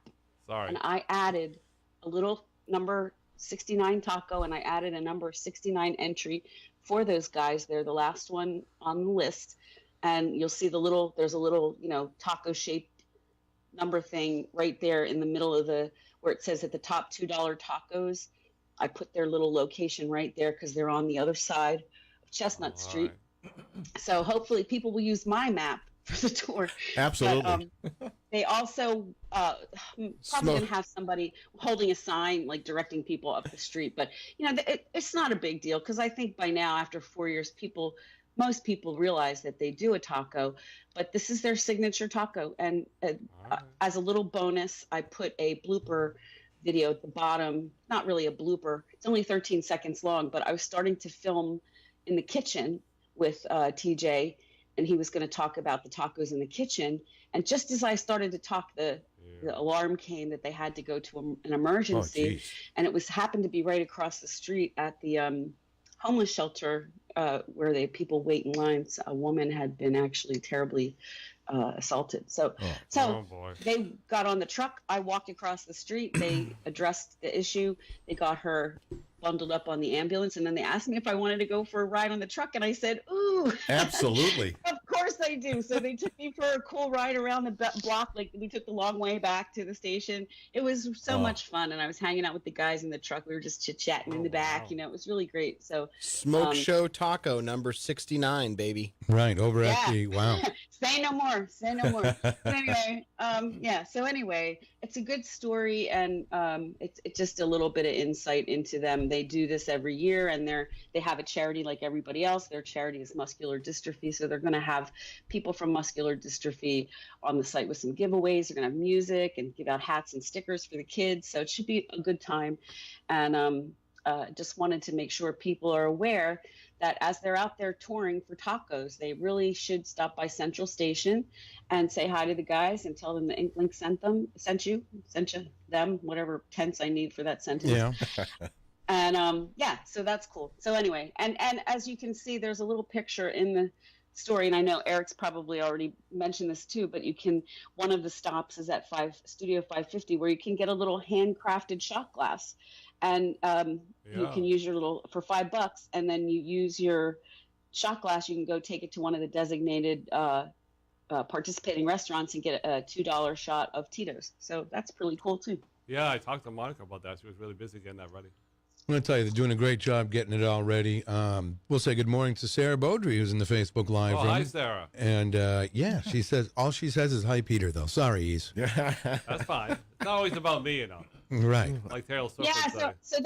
and I added a little number 69 taco, and I added a number 69 entry for those guys. They're the last one on the list, and you'll see there's a little taco shaped number thing right there in the middle of where it says at the top $2 tacos. I put their little location right there because they're on the other side of Chestnut Street. So hopefully people will use my map for the tour. Absolutely. But, they also probably going to have somebody holding a sign like directing people up the street. But, it's not a big deal because I think by now, after 4 years, most people realize that they do a taco, but this is their signature taco. And as a little bonus, I put a blooper video at the bottom. Not really a blooper. It's only 13 seconds long, but I was starting to film in the kitchen with TJ, and he was going to talk about the tacos in the kitchen. And just as I started to talk, the alarm came that they had to go to an emergency. And it happened to be right across the street at the homeless shelter where people wait in lines. A woman had been actually terribly assaulted. So they got on the truck. I walked across the street. They addressed the issue. They got her bundled up on the ambulance, and then they asked me if I wanted to go for a ride on the truck, and I said, ooh. Absolutely. Of course I do. So they took me for a cool ride around the block. Like, we took the long way back to the station. It was so much fun, and I was hanging out with the guys in the truck. We were just chit-chatting in the back. It was really great. So Smoke Show Taco number 69, baby. Right, over at the, wow. Say no more. Anyway, so anyway, it's a good story, and it's just a little bit of insight into them. They do this every year, and they have a charity like everybody else. Their charity is muscular dystrophy, so they're going to have people from muscular dystrophy on the site with some giveaways. They're going to have music and give out hats and stickers for the kids, so it should be a good time. And just wanted to make sure people are aware that as they're out there touring for tacos, they really should stop by Central Station and say hi to the guys and tell them the Inkling sent you, them, whatever tense I need for that sentence. Yeah. And so that's cool. So anyway, and as you can see, there's a little picture in the story, and I know Eric's probably already mentioned this too, but one of the stops is at Studio 550, where you can get a little handcrafted shot glass. And you can use your for $5, and then you use your shot glass. You can go take it to one of the designated participating restaurants and get a $2 shot of Tito's. So that's pretty cool too. Yeah, I talked to Monica about that. She was really busy getting that ready. I'm going to tell you, they're doing a great job getting it all ready. We'll say good morning to Sarah Beaudry, who's in the Facebook Live room. Hi, Sarah. And, yeah, she says, all she says is, hi, Peter, though. Sorry, Ease. That's fine. It's not always about me, you know. Right. Like Taylor Swift Yeah, would say.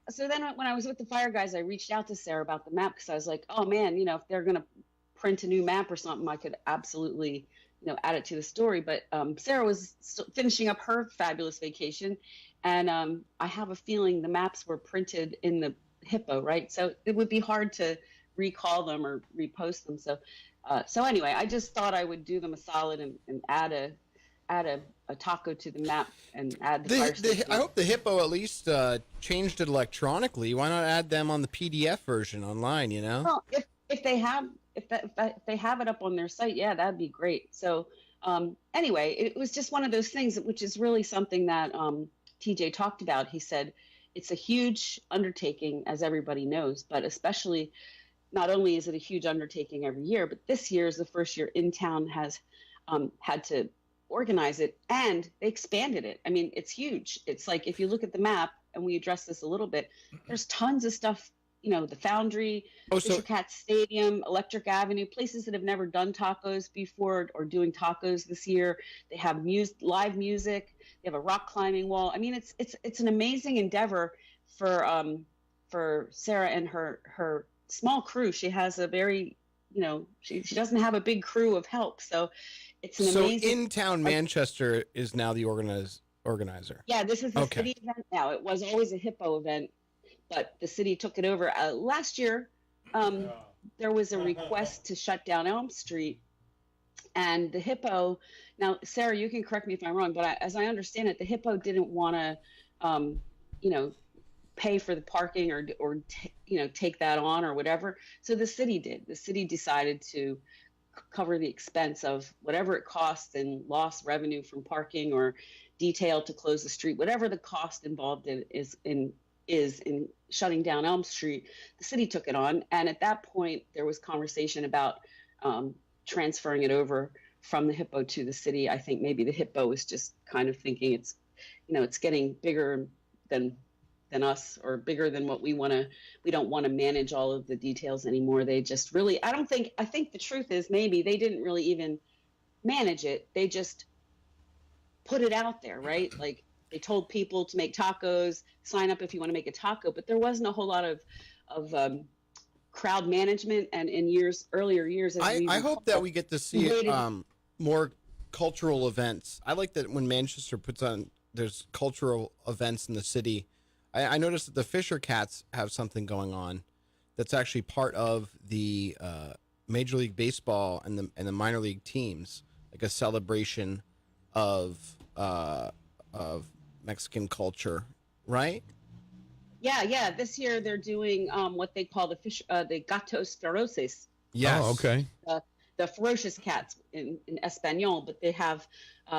so then when I was with the fire guys, I reached out to Sarah about the map because I was like, oh man, if they're gonna print a new map or something, I could absolutely, add it to the story. But Sarah was finishing up her fabulous vacation, and I have a feeling the maps were printed in the Hippo, right? So it would be hard to recall them or repost them. So anyway, I just thought I would do them a solid and add a taco to the map and add the fire station. I hope the Hippo at least changed it electronically. Why not add them on the PDF version online? Well, if they have it up on their site, yeah, that'd be great. So anyway, it was just one of those things, which is really something that TJ talked about. He said it's a huge undertaking, as everybody knows, but especially not only is it a huge undertaking every year, but this year is the first year in town has had to organize it, and they expanded it. I mean, it's huge. It's like, if you look at the map, and we addressed this a little bit, there's tons of stuff, the Foundry, Fisher Cat Stadium, Electric Avenue, places that have never done tacos before or doing tacos this year. They have live music. They have a rock climbing wall. I mean, it's an amazing endeavor for Sarah and her small crew. She has a very, she doesn't have a big crew of help. So it's an amazing. So in town, Manchester is now the organizer. Yeah, this is a city event now. It was always a Hippo event, but the city took it over. Last year, there was a request to shut down Elm Street, and the Hippo. Now, Sarah, you can correct me if I'm wrong, but as I understand it, the Hippo didn't want to, pay for the parking or take that on or whatever. So the city did. The city decided to cover the expense of whatever it costs in lost revenue from parking or detail to close the street, whatever the cost involved is in shutting down Elm Street. The city took it on, and at that point there was conversation about transferring it over from the Hippo to the city. I think maybe the Hippo was just kind of thinking it's getting bigger than us, or bigger than what we don't want to manage all of the details anymore. They just really, I think the truth is maybe they didn't really even manage it. They just put it out there, right? Like, they told people to make tacos, sign up if you want to make a taco, but there wasn't a whole lot of crowd management. And in earlier years, I hope that we get to see more cultural events. I like that when Manchester puts on, there's cultural events in the city. I noticed that the Fisher Cats have something going on that's actually part of the Major League Baseball and the minor league teams, like a celebration of Mexican culture, right? Yeah. This year they're doing what they call the Gatos Feroces. Yes. Oh, okay. The ferocious cats in Espanol, but they have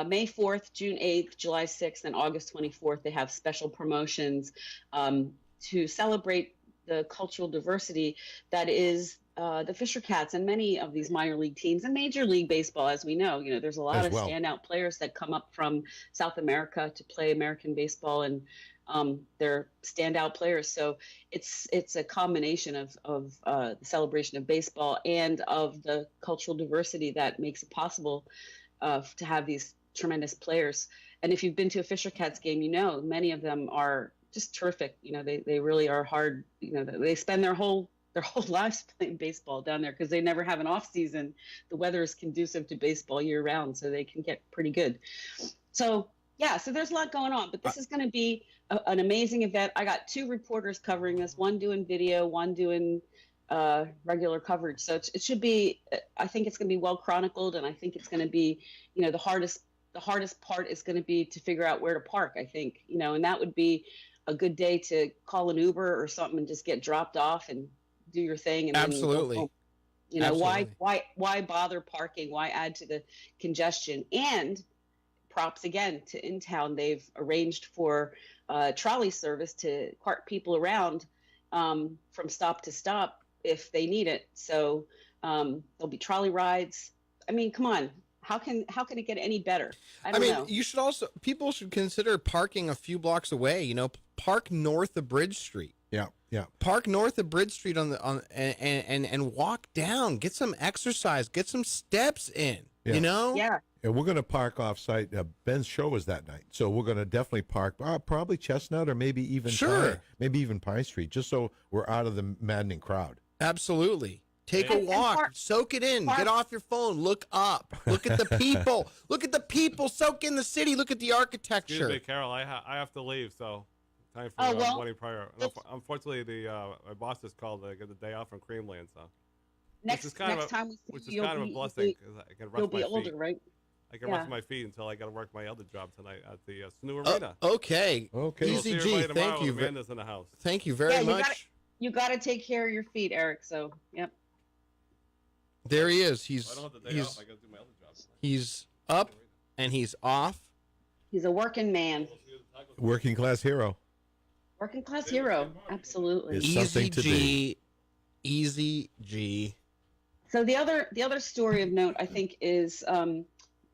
May 4th, June 8th, July 6th, and August 24th. They have special promotions to celebrate the cultural diversity that is the Fisher Cats and many of these minor league teams and Major League Baseball. As we know, there's a lot of standout players that come up from South America to play American baseball, and they're standout players. So it's a combination of the celebration of baseball and of the cultural diversity that makes it possible to have these tremendous players. And if you've been to a Fisher Cats game, many of them are just terrific. They really are hard. They spend their whole lives playing baseball down there because they never have an off season. The weather is conducive to baseball year round, so they can get pretty good. So there's a lot going on, but this is going to be an amazing event. I got 2 reporters covering this, one doing video, one doing regular coverage. So it should be, I think it's going to be well chronicled, and I think it's going to be, the hardest part is going to be to figure out where to park, I think, and that would be a good day to call an Uber or something and just get dropped off and do your thing. And absolutely. Then go home. Why bother parking? Why add to the congestion? And props again to In Town. They've arranged for trolley service to cart people around from stop to stop if they need it. So there'll be trolley rides. I mean, come on. How can it get any better? I don't know. People should consider parking a few blocks away. Park north of Bridge Street. Yeah, yeah. Park north of Bridge Street and walk down. Get some exercise. Get some steps in. Yeah. You know? Yeah. And we're going to park off-site. Ben's show was that night, so we're going to definitely park probably Chestnut or maybe even Pine Street, just so we're out of the maddening crowd. Absolutely. Take a walk. Soak it in. Get off your phone. Look up. Look at the people. Look at the people. Soak in the city. Look at the architecture. Excuse me, Carol. I have to leave, so time for morning prayer. Unfortunately, my boss just called to get the day off from Creamland, so Next time we see which you, is kind of a blessing because I can rest you'll be my older, feet. right? I can rest my feet until I got to work my other job tonight at the Snoo Arena. Okay. Easy G. Thank you. Amanda's in the house. Thank you very much. You got to take care of your feet, Eric. So, yep. There he is. He's I don't have the day off. I got to do my other job. he's up and he's off. He's a working man. Working class hero. Working class hero. Absolutely. It's something to be. Easy G. So the other story of note, I think, is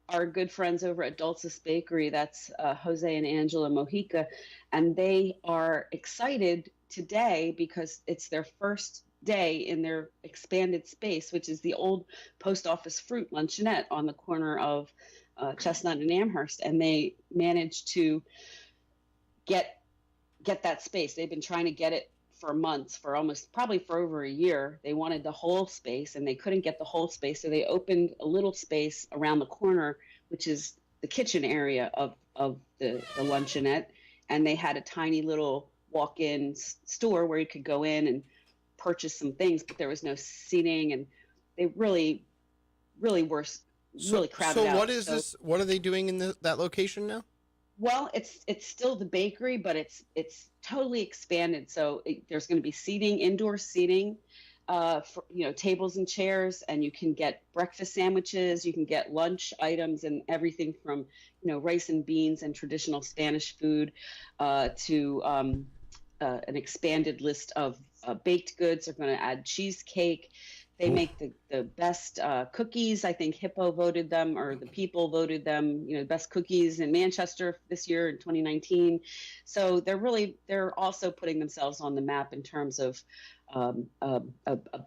our good friends over at Dulcis Bakery. That's Jose and Angela Mojica, and they are excited today because it's their first day in their expanded space, which is the old post office fruit luncheonette on the corner of Chestnut and Amherst, and they managed to get that space. They've been trying to get it for months, probably for over a year. They wanted the whole space and they couldn't get the whole space. So they opened a little space around the corner, which is the kitchen area of the luncheonette. And they had a tiny little walk-in store where you could go in and purchase some things, but there was no seating and they really were crowded out. So what is this? What are they doing in that location now? Well, it's still the bakery, but it's totally expanded. So there's going to be seating, indoor seating, for, tables and chairs, and you can get breakfast sandwiches, you can get lunch items, and everything from rice and beans and traditional Spanish food to an expanded list of baked goods. They're going to add cheesecake. They make the best cookies. I think Hippo voted them, or the people voted them, the best cookies in Manchester this year in 2019. So they're also putting themselves on the map in terms of a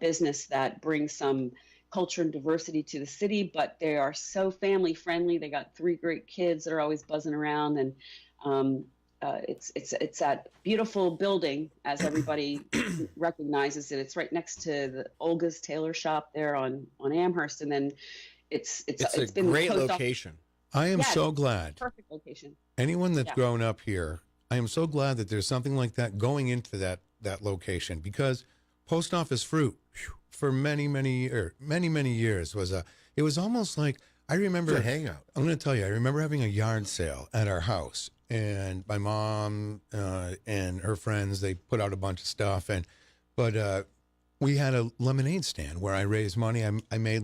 business that brings some culture and diversity to the city, but they are so family friendly. They got 3 great kids that are always buzzing around, and it's that beautiful building, as everybody recognizes it. It's right next to the Olga's Tailor Shop there on Amherst, and then it's a been great location. I am so glad. Perfect location. Anyone that's grown up here, I am so glad that there's something like that going into that location, because post office fruit for many years it was almost like, I remember a hangout. I'm going to tell you, I remember having a yard sale at our house, and my mom and her friends, they put out a bunch of stuff, but we had a lemonade stand where I raised money. I made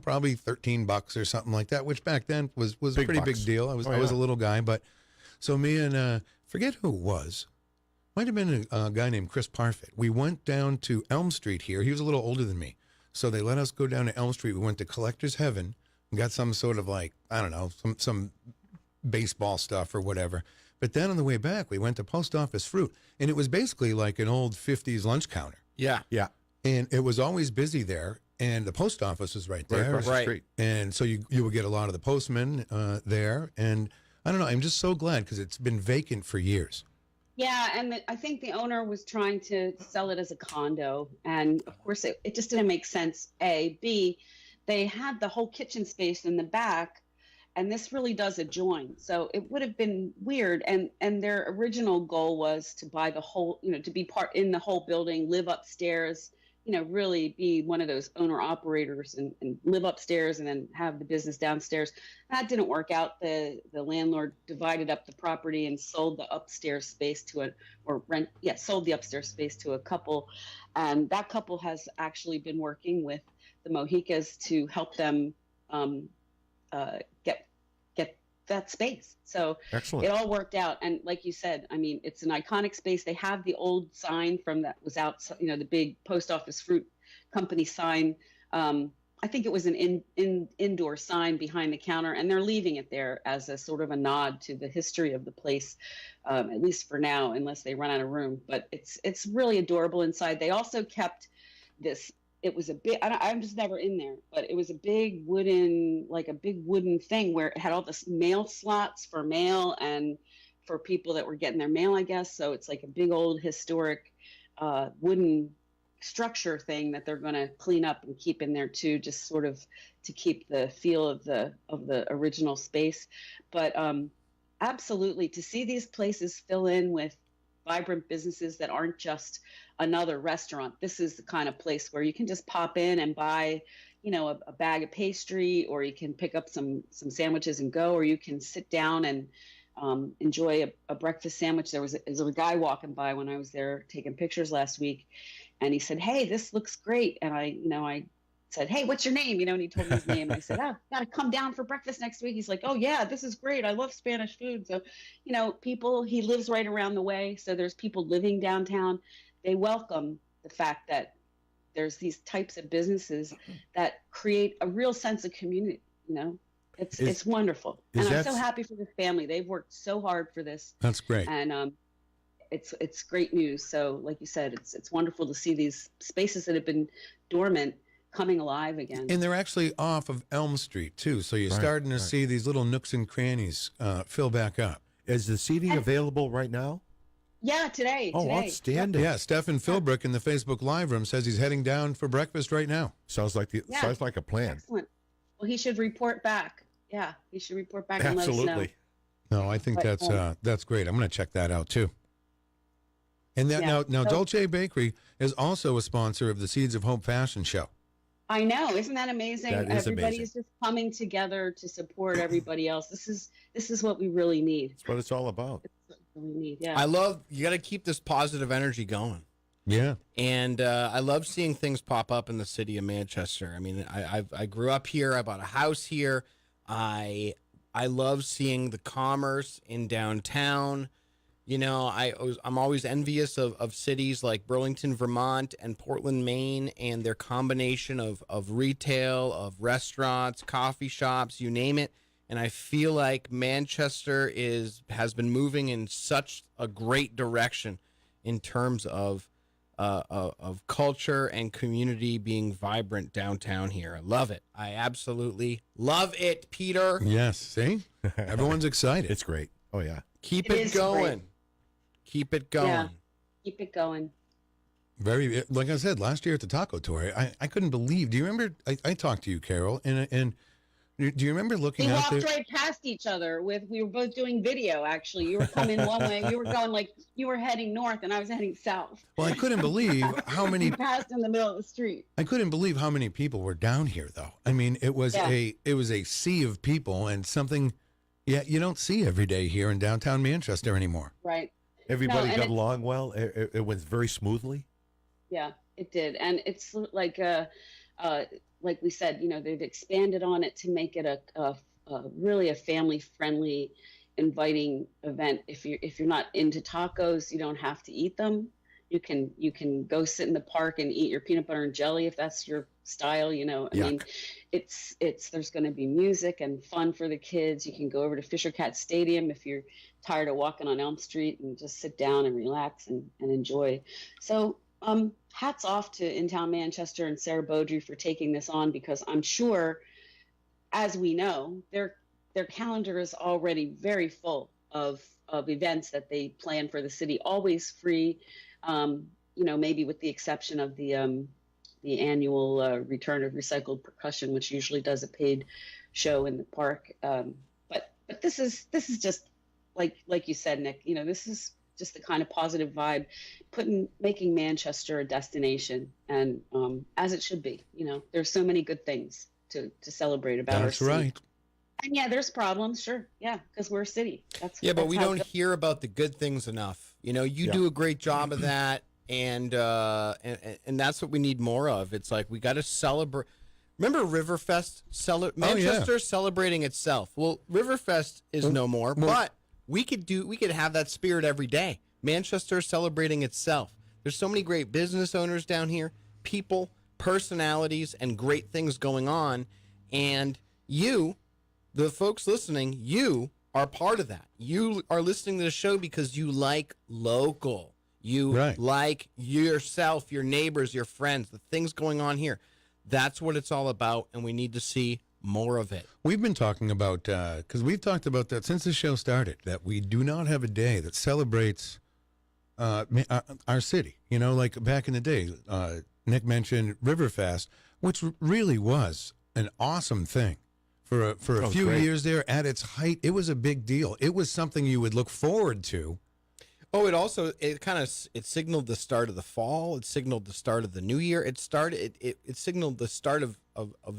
probably $13 or something like that, which back then was a pretty big deal. I was a little guy, but so me and forget who it was. Might have been a guy named Chris Parfit. We went down to Elm Street here. He was a little older than me, so they let us go down to Elm Street. We went to Collector's Heaven and got some sort of some baseball stuff or whatever. But then on the way back, we went to Post Office Fruit, and it was basically like an old 50s lunch counter. Yeah. Yeah. And it was always busy there, and the post office was right there. Right across the street. And so you would get a lot of the postmen there. And I don't know, I'm just so glad because it's been vacant for years. Yeah, and I think the owner was trying to sell it as a condo, and of course it just didn't make sense, A. B, they had the whole kitchen space in the back, and this really does adjoin. So it would have been weird, and their original goal was to buy the whole, to be part in the whole building, live upstairs, really be one of those owner operators and live upstairs and then have the business downstairs. That didn't work out. The landlord divided up the property and sold the upstairs space sold the upstairs space to a couple. And that couple has actually been working with the Mojicas to help them get that space. So excellent. It all worked out. And like you said, I mean, it's an iconic space. They have the old sign from that was out, the big Post Office Fruit Company sign I think it was an indoor sign behind the counter, and they're leaving it there as a sort of a nod to the history of the place, at least for now, unless they run out of room. But it's really adorable inside. They also kept this. It was a big. I'm just never in there, but it was a big wooden thing where it had all this mail slots for mail and for people that were getting their mail, I guess. So it's like a big old historic wooden structure thing that they're going to clean up and keep in there too, just sort of to keep the feel of the original space. But absolutely, to see these places fill in with vibrant businesses that aren't just another restaurant. This is the kind of place where you can just pop in and buy, a bag of pastry, or you can pick up some sandwiches and go, or you can sit down and enjoy a breakfast sandwich. There was a guy walking by when I was there taking pictures last week, and he said, "Hey, this looks great." And I said, "Hey, what's your name?" And he told me his name. And I said, "Oh, got to come down for breakfast next week." He's like, "Oh yeah, this is great. I love Spanish food." So, he lives right around the way. So there's people living downtown. They welcome the fact that there's these types of businesses that create a real sense of community. It's wonderful. And I'm so happy for the family. They've worked so hard for this. That's great. And it's great news. So like you said, it's wonderful to see these spaces that have been dormant coming alive again. And they're actually off of Elm Street too, so you're starting to see these little nooks and crannies fill back up. Is the seating available right now? Yeah, today. Oh, today. outstanding. Yeah, Stefan Philbrick in the Facebook Live room says he's heading down for breakfast right now. Sounds like a plan. Excellent. Well, he should report back. Yeah, he should report back and let us know. Absolutely. No, I think that's great. I'm going to check that out too. And that now Dolce Bakery is also a sponsor of the Seeds of Hope Fashion Show. I know, isn't that amazing? That is Everybody's just coming together to support everybody else. This is what we really need. That's what it's all about. It's what we really need. Yeah. You got to keep this positive energy going. Yeah. And I love seeing things pop up in the city of Manchester. I mean, I grew up here. I bought a house here. I love seeing the commerce in downtown. I'm always envious of cities like Burlington, Vermont, and Portland, Maine, and their combination of retail, of restaurants, coffee shops, you name it. And I feel like Manchester has been moving in such a great direction in terms of culture and community being vibrant downtown here. I love it. I absolutely love it, Peter. Yes, see? Everyone's excited. It's great. Oh, yeah. Keep it going. Great. Keep it going. Yeah, keep it going. Very, like I said, last year at the taco tour, I couldn't believe. Do you remember? I talked to you, Carol, and do you remember looking We out there? walked right past each other. We were both doing video. Actually, you were coming one way, you were going you were heading north, and I was heading south. Well, I couldn't believe how many. We passed in the middle of the street. I couldn't believe how many people were down here, though. I mean, it was a sea of people, and something, you don't see every day here in downtown Manchester anymore. Right. Everybody got along well. It went very smoothly. Yeah, it did, and it's like we said, they've expanded on it to make it a really a family-friendly, inviting event. If you're not into tacos, you don't have to eat them. You can go sit in the park and eat your peanut butter and jelly if that's your style. I mean, there's going to be music and fun for the kids. You can go over to Fisher Cat Stadium if you're tired of walking on Elm Street and just sit down and relax and enjoy. So hats off to In Town Manchester and Sarah Beaudry for taking this on, because I'm sure, as we know, their calendar is already very full of events that they plan for the city, always free, maybe with the exception of the annual Return of Recycled Percussion, which usually does a paid show in the park. But this is just like you said, Nick, this is just the kind of positive vibe, making Manchester a destination, and as it should be. There's so many good things to celebrate about our city. That's right. And yeah, there's problems, sure. Yeah, because we're a city. But we don't hear about the good things enough. You do a great job of that, and that's what we need more of. It's like we got to celebrate. Remember Riverfest? Manchester celebrating itself. Well, Riverfest is no more, but we could have that spirit every day. Manchester celebrating itself. There's so many great business owners down here, people personalities and great things going on. And you, the folks listening, you are part of that. You are listening to the show because you like local. You like yourself, your neighbors, your friends, the things going on here. That's what it's all about, and we need to see more of it. We've been talking about, because we've talked about that since the show started, that we do not have a day that celebrates our city. You know, like back in the day, Nick mentioned Riverfest, which really was an awesome thing. For a few years there, at its height, it was a big deal. It was something you would look forward to. Oh, it signaled the start of the fall. It signaled the start of the new year. It signaled the start of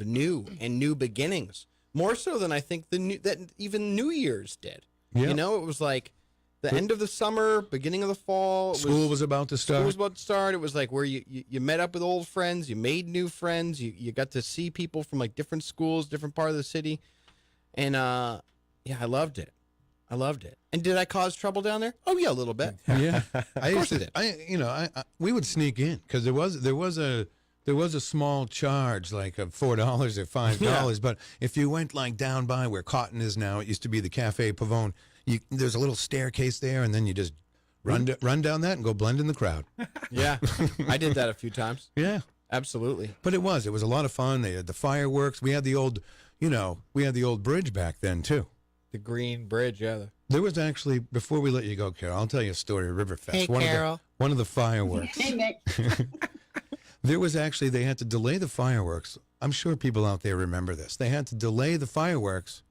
new beginnings. More so than I think that even New Year's did. Yeah. You know, it was like the end of the summer, beginning of the fall. School was about to start. It was like where you met up with old friends, you made new friends, you got to see people from like different schools, different part of the city. And I loved it. And did I cause trouble down there? Oh yeah, a little bit. Yeah. Of course I did. We would sneak in because there was a small charge, like of $4 or $5. Yeah. But if you went like down by where Cotton is now, it used to be the Cafe Pavone. There's a little staircase there, and then you just run down that and go blend in the crowd. Yeah, I did that a few times. Yeah, absolutely. But it was a lot of fun. They had the fireworks. We had the old bridge back then too. The Green Bridge, yeah. There was actually, before we let you go, Carol, I'll tell you a story of Riverfest. Hey, Carol. One of the fireworks. Hey, Nick. There was actually, they had to delay the fireworks. I'm sure people out there remember this. They had to delay the fireworks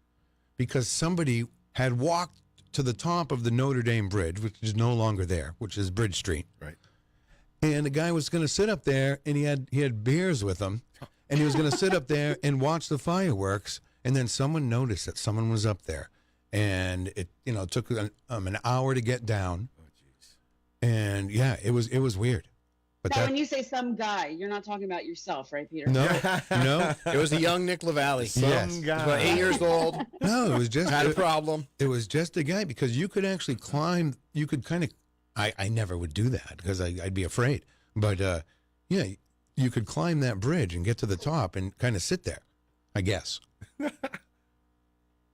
because somebody had walked to the top of the Notre Dame Bridge, which is no longer there, which is Bridge Street. Right. And the guy was going to sit up there, and he had beers with him, and he was going to sit up there and watch the fireworks. And then someone noticed that someone was up there, and it took an hour to get down. Oh, jeez. And yeah, it was weird. But now, when you say some guy, you're not talking about yourself, right, Peter? No, it was a young Nick Lavallee. Some guy, about 8 years old. No, it was just had a problem. It was just a guy because you could actually climb. You could kind of. I never would do that because I'd be afraid. But yeah, you could climb that bridge and get to the top and kind of sit there. I guess.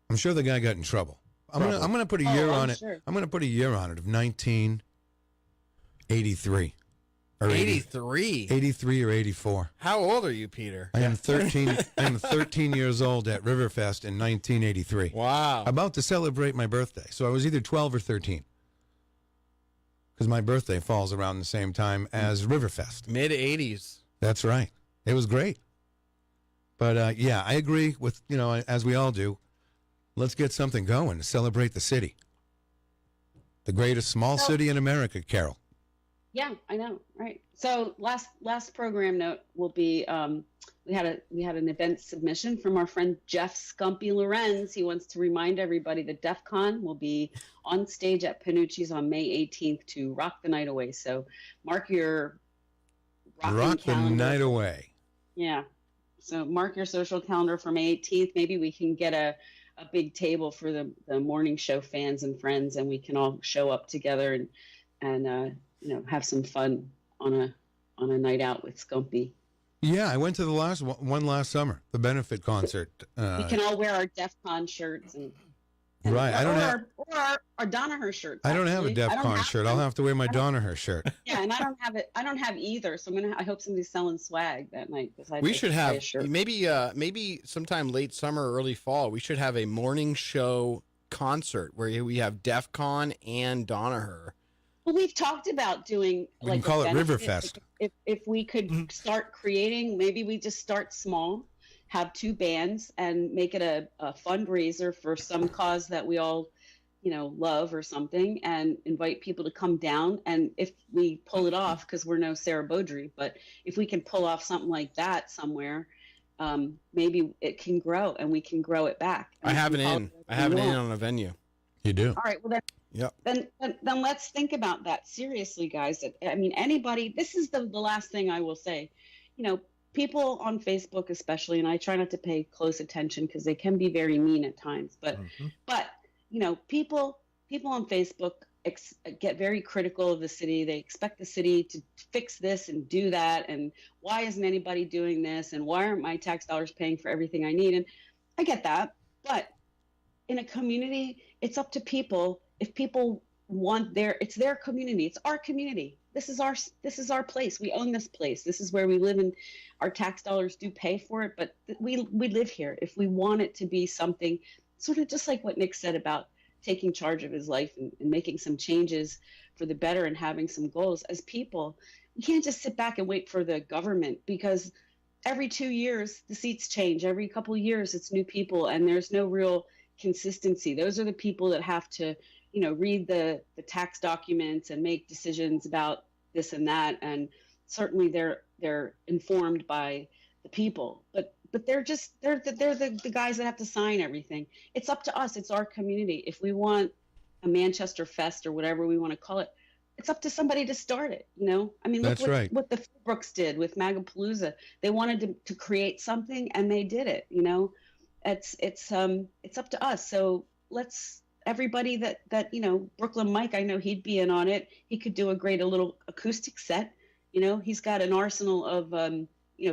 I'm sure the guy got in trouble. I'm gonna put a year on it. Sure. I'm gonna put a year on it of 1983. Or 83. 83 or 84. How old are you, Peter? I am 13. I am 13 years old at Riverfest in 1983. Wow. About to celebrate my birthday. So I was either 12 or 13. Because my birthday falls around the same time as Riverfest. Mid-80s. That's right. It was great. But yeah, I agree with, as we all do, let's get something going to celebrate the city. The greatest small city in America, Carol. Yeah, I know. Right. So last program note will be we had an event submission from our friend Jeff Scumpy Lorenz. He wants to remind everybody that DEF CON will be on stage at Panucci's on May 18th to rock the night away. So mark your rock the night away. Yeah. So mark your social calendar for May 18th. Maybe we can get a big table for the morning show fans and friends, and we can all show up together and have some fun on a night out with Scumpy. Yeah, I went to the last summer, the benefit concert. We can all wear our DEF CON shirts and right. I don't have our Donaher shirts. I don't have a DEF CON shirt. I'll have to wear my Donaher shirt. Yeah, and I don't have it. I don't have either. So I hope somebody's selling swag that night because we should have maybe sometime late summer, or early fall. We should have a morning show concert where we have DEF CON and Donaher. Well, we've talked about doing we can call it Riverfest. If we could start creating, maybe we just start small, have 2 bands, and make it a fundraiser for some cause that we all, love or something, and invite people to come down. And if we pull it off, because we're no Sarah Beaudry, but if we can pull off something like that somewhere, maybe it can grow and we can grow it back. I have an in on a venue. You do? All right. Well, then. Yep. Then let's think about that seriously, guys. I mean, anybody, this is the last thing I will say. People on Facebook especially, and I try not to pay close attention because they can be very mean at times. But people on Facebook, get very critical of the city. They expect the city to fix this and do that. And why isn't anybody doing this? And why aren't my tax dollars paying for everything I need? And I get that. But in a community, it's up to people. If people want it's their community. It's our community. This is our place. We own this place. This is where we live, and our tax dollars do pay for it. But we live here. If we want it to be something, sort of just like what Nick said about taking charge of his life and making some changes for the better and having some goals as people, we can't just sit back and wait for the government, because every 2 years the seats change. Every couple of years it's new people, and there's no real consistency. Those are the people that have to, read the tax documents and make decisions about this and that. And certainly they're informed by the people, but they're the guys that have to sign everything. It's up to us. It's our community. If we want a Manchester Fest or whatever we want to call it, it's up to somebody to start it. I mean, look what the Brooks did with Magapalooza. They wanted to create something, and they did it. It's up to us. So everybody that Brooklyn Mike, I know he'd be in on it. He could do a little acoustic set. He's got an arsenal of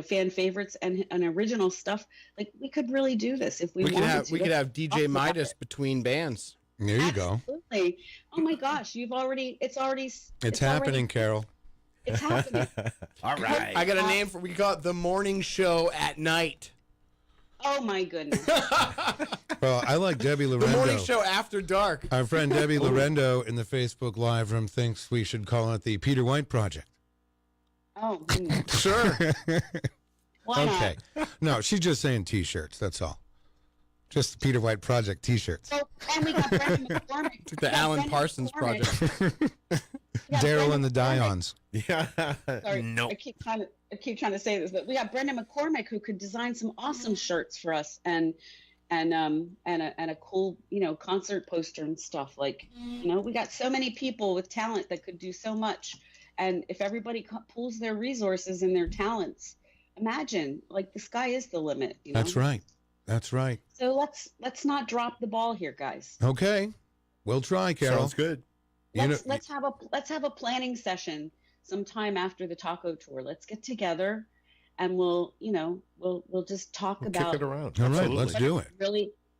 fan favorites and original stuff. Like, we could really do this if we wanted to. We could have DJ Midas between bands. There you go. Absolutely. Oh my gosh, it's happening, Carol. It's happening. All right. I got a name we call it the morning show at night. Oh my goodness. Well, I like Debbie Lorendo. The morning show after dark. Our friend Debbie Lorendo in the Facebook Live room thinks we should call it the Peter White Project. Oh, sure. Why okay. No, she's just saying T-shirts. That's all. Just the Peter White Project T-shirts. So, and we got Brendan McCormick. The Alan Parsons Project. Darryl and the Dions. Yeah. Sorry, No. I keep trying to say this, but we got Brendan McCormick, who could design some awesome shirts for us, and a cool concert poster and stuff. Like, we got so many people with talent that could do so much, and if everybody pools their resources and their talents, imagine, like, the sky is the limit. That's right. That's right. So let's not drop the ball here, guys. Okay, we'll try, Carol. Sounds good. Let's have a planning session sometime after the taco tour. Let's get together, and we'll just talk about kick it around. All right, let's do it.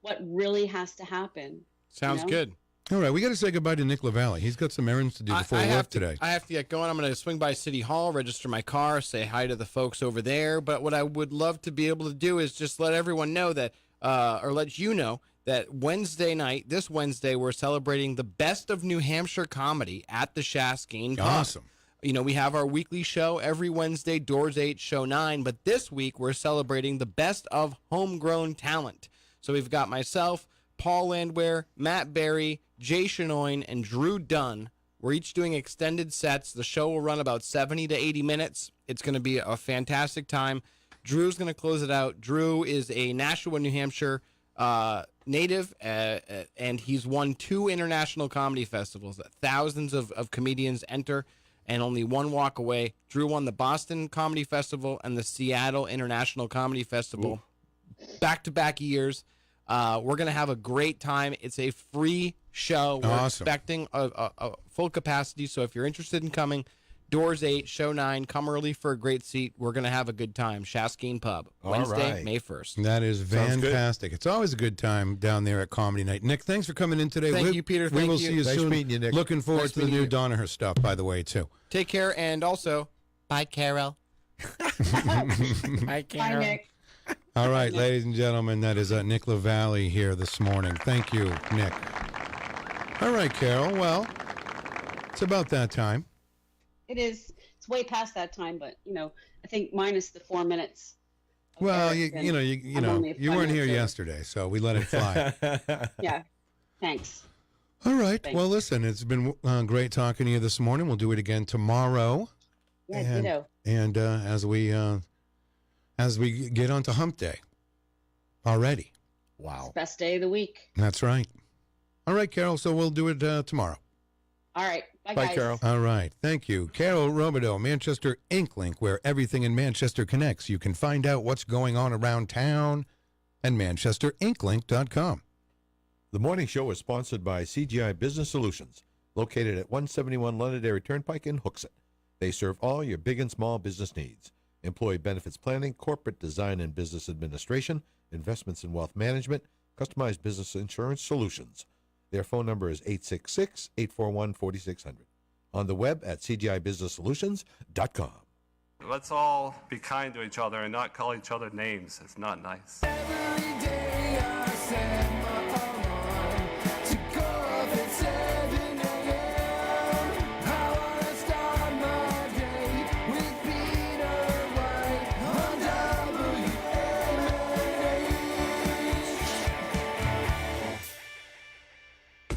What really has to happen. Sounds good. All right, we got to say goodbye to Nick Lavallee. He's got some errands to do before work today. I have to get going. I'm going to swing by City Hall, register my car, say hi to the folks over there. But what I would love to be able to do is just let everyone know that, or let you know that Wednesday night, this Wednesday, we're celebrating the best of New Hampshire comedy at the Shaskeen Pub. Awesome. We have our weekly show every Wednesday, doors 8, show 9. But this week, we're celebrating the best of homegrown talent. So we've got myself, Paul Landwehr, Matt Berry, Jay Shanoin, and Drew Dunn. We're each doing extended sets. The show will run about 70 to 80 minutes. It's going to be a fantastic time. Drew's going to close it out. Drew is a Nashua, New Hampshire native, and he's won 2 international comedy festivals. Thousands of comedians enter, and only one walk away. Drew won the Boston Comedy Festival and the Seattle International Comedy Festival. Back-to-back years. We're going to have a great time. It's a free show. We're expecting a full capacity, so if you're interested in coming, doors 8, show 9, come early for a great seat. We're going to have a good time. Shaskeen Pub, Wednesday, May 1st. That is fantastic. It's always a good time down there at Comedy Night. Nick, thanks for coming in today. Thank you, Peter. We will see you soon. Meeting you, Nick. Looking forward to the new Donaher stuff, by the way, too. Take care, and also, bye, Carol. Bye, Carol. Bye, Nick. All right, ladies and gentlemen, that is Nick Lavallee here this morning. Thank you, Nick. All right, Carol. Well, it's about that time. It is. It's way past that time, but I think minus the 4 minutes. Well, you weren't here yesterday, so we let it fly. Yeah. Thanks. All right. Well, listen, it's been great talking to you this morning. We'll do it again tomorrow. Yeah, ditto. And as we get onto Hump Day already. Wow. Best day of the week. That's right. All right, Carol. So we'll do it tomorrow. All right. Bye, Bye, guys. Carol. All right. Thank you. Carol Robideau, Manchester Ink Link, where everything in Manchester connects. You can find out what's going on around town at manchesterinklink.com. The morning show is sponsored by CGI Business Solutions. located at 171 Londonderry Turnpike in Hooksett. They serve all your big and small business needs. Employee benefits planning, corporate design and business administration, investments and wealth management, customized business insurance solutions. Their phone number is 866-841-4600. On the web at cgibusinesssolutions.com. Let's all be kind to each other and not call each other names. It's not nice. Every day I set my alarm to go off at 7 a.m. I wanna start my day with Peter White on WMNH.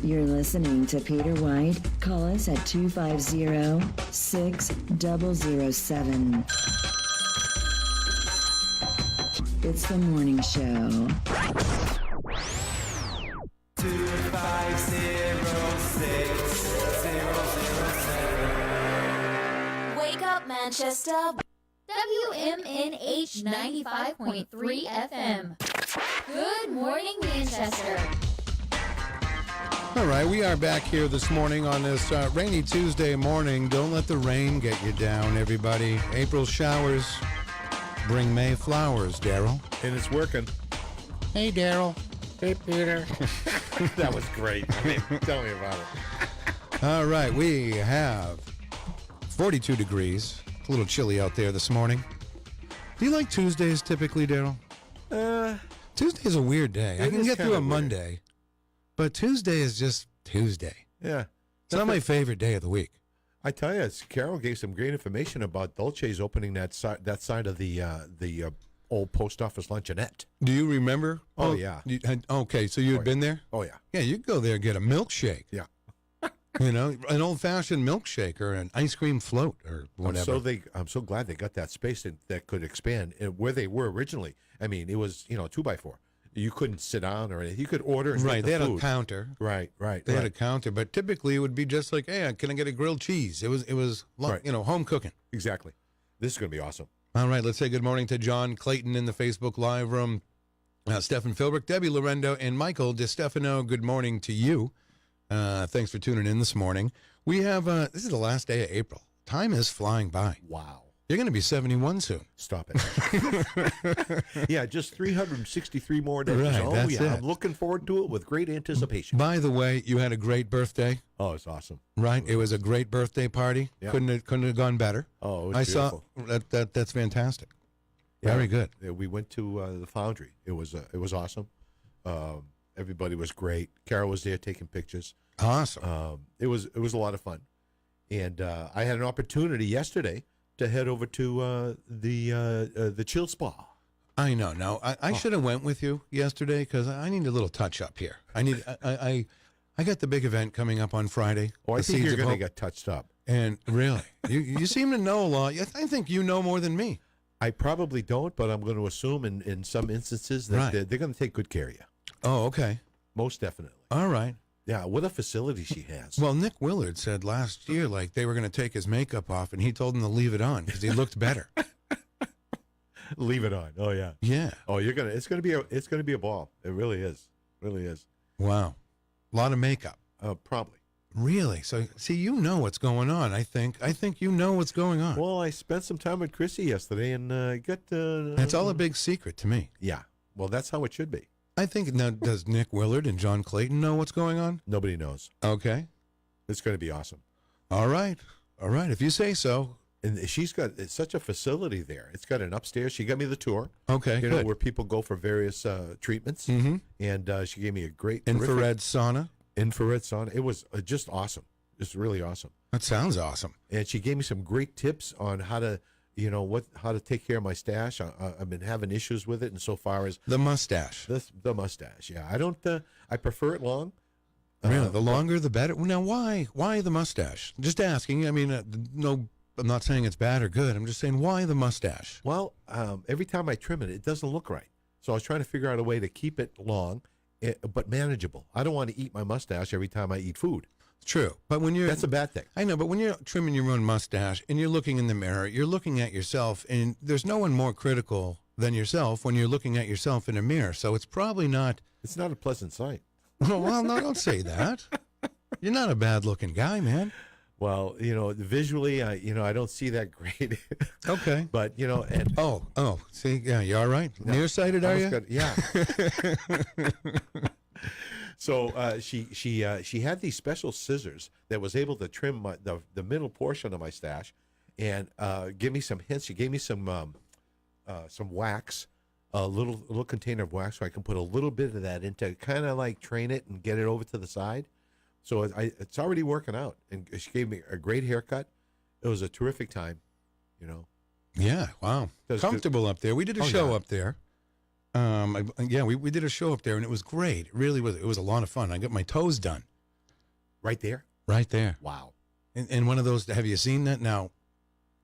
You're listening to Peter White. Call us at 250-6007. It's the morning show. 2506007. Wake up, Manchester. WMNH 95.3 FM. Good morning, Manchester. All right, we are back here this morning on this rainy Tuesday morning. Don't let the rain get you down, everybody. April showers bring May flowers, Darryl. And it's working. Hey, Darryl. Hey, Peter. That was great. I mean, tell me about it. All right, we have 42 degrees. A little chilly out there this morning. Do you like Tuesdays typically, Darryl? Tuesday's a weird day. I can get through a Monday, but Tuesday is just Tuesday. Yeah. It's not my favorite day of the week. I tell you, Carol gave some great information about Dolce's opening that side of the old post office luncheonette. Do you remember? Oh, yeah. Okay, so you had been there? Oh, yeah. Yeah, you could go there and get a milkshake. Yeah. You know, an old-fashioned milkshake or an ice cream float or whatever. I'm so glad they got that space that could expand where they were originally. I mean, it was 2x4. You couldn't sit down or anything. You could order and right. get They the had food. a counter. Right. They had a counter, but typically it would be just like, hey, can I get a grilled cheese? It was Right. Home cooking. Exactly. This is going to be awesome. All right, let's say good morning to John Clayton in the Facebook Live room, Stephen Philbrick, Debbie Lorendo, and Michael DeStefano. Good morning to you. Thanks for tuning in this morning. We have, this is the last day of April. Time is flying by. Wow. You're going to be 71 soon. Stop it. Yeah, just 363 more days. Right, that's it. I'm looking forward to it with great anticipation. By the way, you had a great birthday. Oh, it's awesome. Right? It was a great birthday party. Yeah. Couldn't have gone better. Oh, it was I beautiful. saw that's fantastic. Yeah, Very good. yeah, we went to the Foundry. It was awesome. Everybody was great. Carol was there taking pictures. Awesome. It was a lot of fun, and I had an opportunity yesterday to head over to the Chill Spa. I know. No, I should have went with you yesterday because I need a little touch up here. I got the big event coming up on Friday. Oh, I the think Seeds you're of going to Hope. get touched up. And really, you seem to know a lot. I think you know more than me. I probably don't, but I'm going to assume in some instances that Right. they're going to take good care of you. Oh, okay. Most definitely. All right. Yeah, what a facility she has. Well, Nick Willard said last year, like, they were going to take his makeup off, and he told them to leave it on because he looked better. Leave it on. Oh yeah. Yeah. Oh, it's gonna be a ball. It really is. Really is. Wow. A lot of makeup. Probably. Really? So, see, you know what's going on. I think you know what's going on. Well, I spent some time with Chrissy yesterday and got. That's all a big secret to me. Yeah. Well, that's how it should be. I think now, does Nick Willard and John Clayton know what's going on? Nobody knows. Okay. It's going to be awesome. All right. If you say so. And she's got such a facility there. It's got an upstairs. She got me the tour. Okay, you know, good. where people go for various treatments. Mm-hmm. And she gave me a great Infrared sauna. Infrared sauna. It was just awesome. It's really awesome. That sounds awesome. And she gave me some great tips on how to, how to take care of my stash. I've been having issues with it, and so far as the mustache. The mustache. Yeah, I don't. I prefer it long. Really, the longer the better. Now, why the mustache? Just asking. I mean, no. I'm not saying it's bad or good. I'm just saying, why the mustache? Well, every time I trim it, it doesn't look right. So I was trying to figure out a way to keep it long, but manageable. I don't want to eat my mustache every time I eat food. True. But when you're... That's a bad thing. I know, but when you're trimming your own mustache and you're looking in the mirror, you're looking at yourself, and there's no one more critical than yourself when you're looking at yourself in a mirror. So it's probably not... It's not a pleasant sight. Well, no, don't say that. You're not a bad-looking guy, man. Well, visually, I don't see that great. Okay. But, and see, yeah, you all right? Nearsighted, are you? Yeah. So she had these special scissors that was able to trim the middle portion of my stash, and give me some hints. She gave me some wax, a little container of wax, so I can put a little bit of that in to kind of like train it and get it over to the side. So it's already working out, and she gave me a great haircut. It was a terrific time, Yeah, wow. Comfortable up there. We did a show up there. We did a show up there, and it was great. It really was. It was a lot of fun. I got my toes done. Right there? Right there. Wow. And one of those, have you seen that? Now,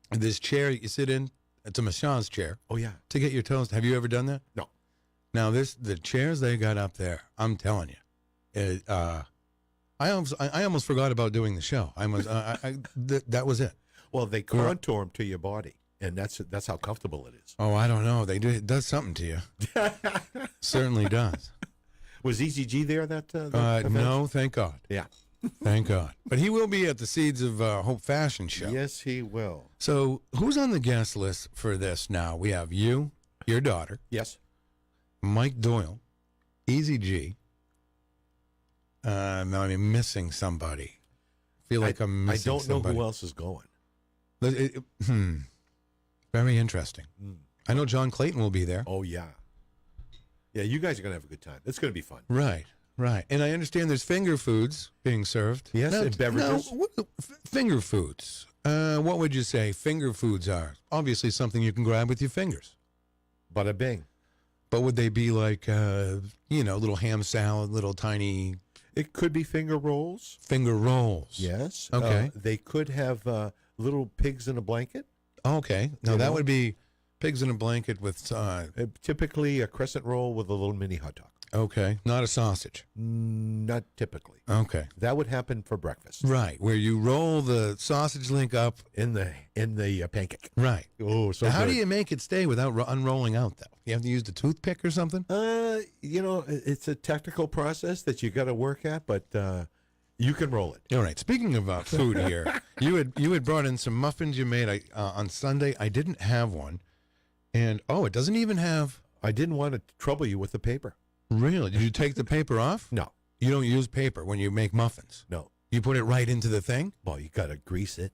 this chair you sit in, it's a massage chair. Oh, yeah. To get your toes. Have you ever done that? No. Now, the chairs they got up there, I'm telling you, I almost forgot about doing the show. That was it. Well, they contour them to your body, and that's how comfortable it is. Oh, I don't know. It does something to you. Certainly does. Was EZG there that event? No, thank God. Yeah. Thank God. But he will be at the Seeds of Hope fashion show. Yes, he will. So who's on the guest list for this now? We have you, your daughter. Yes. Mike Doyle, Easy G. No, I'm missing somebody. I feel like I'm missing somebody. I don't know somebody. who else is going. Very interesting. I know John Clayton will be there. Oh, yeah. Yeah, you guys are going to have a good time. It's going to be fun. Right. And I understand there's finger foods being served. Yes, and beverages. Finger foods. What would you say finger foods are? Obviously something you can grab with your fingers. Bada bing. But would they be like, little ham salad, little tiny... It could be finger rolls. Finger rolls. Yes. Okay. They could have little pigs in a blanket. Okay. Now, that would be pigs in a blanket with... typically a crescent roll with a little mini hot dog. Okay. Not a sausage. Not typically. Okay. That would happen for breakfast. Right. Where you roll the sausage link up. In the pancake. Right. Oh, so now, how good. do you make it stay without unrolling out, though? You have to use the toothpick or something? It's a technical process that you got to work at, but you can roll it. All right. Speaking of food here, you had brought in some muffins you made on Sunday. I didn't have one. And, it doesn't even have... I didn't want to trouble you with the paper. Really? Did you take the paper off? No. You don't use paper when you make muffins? No. You put it right into the thing? Well, you got to grease it.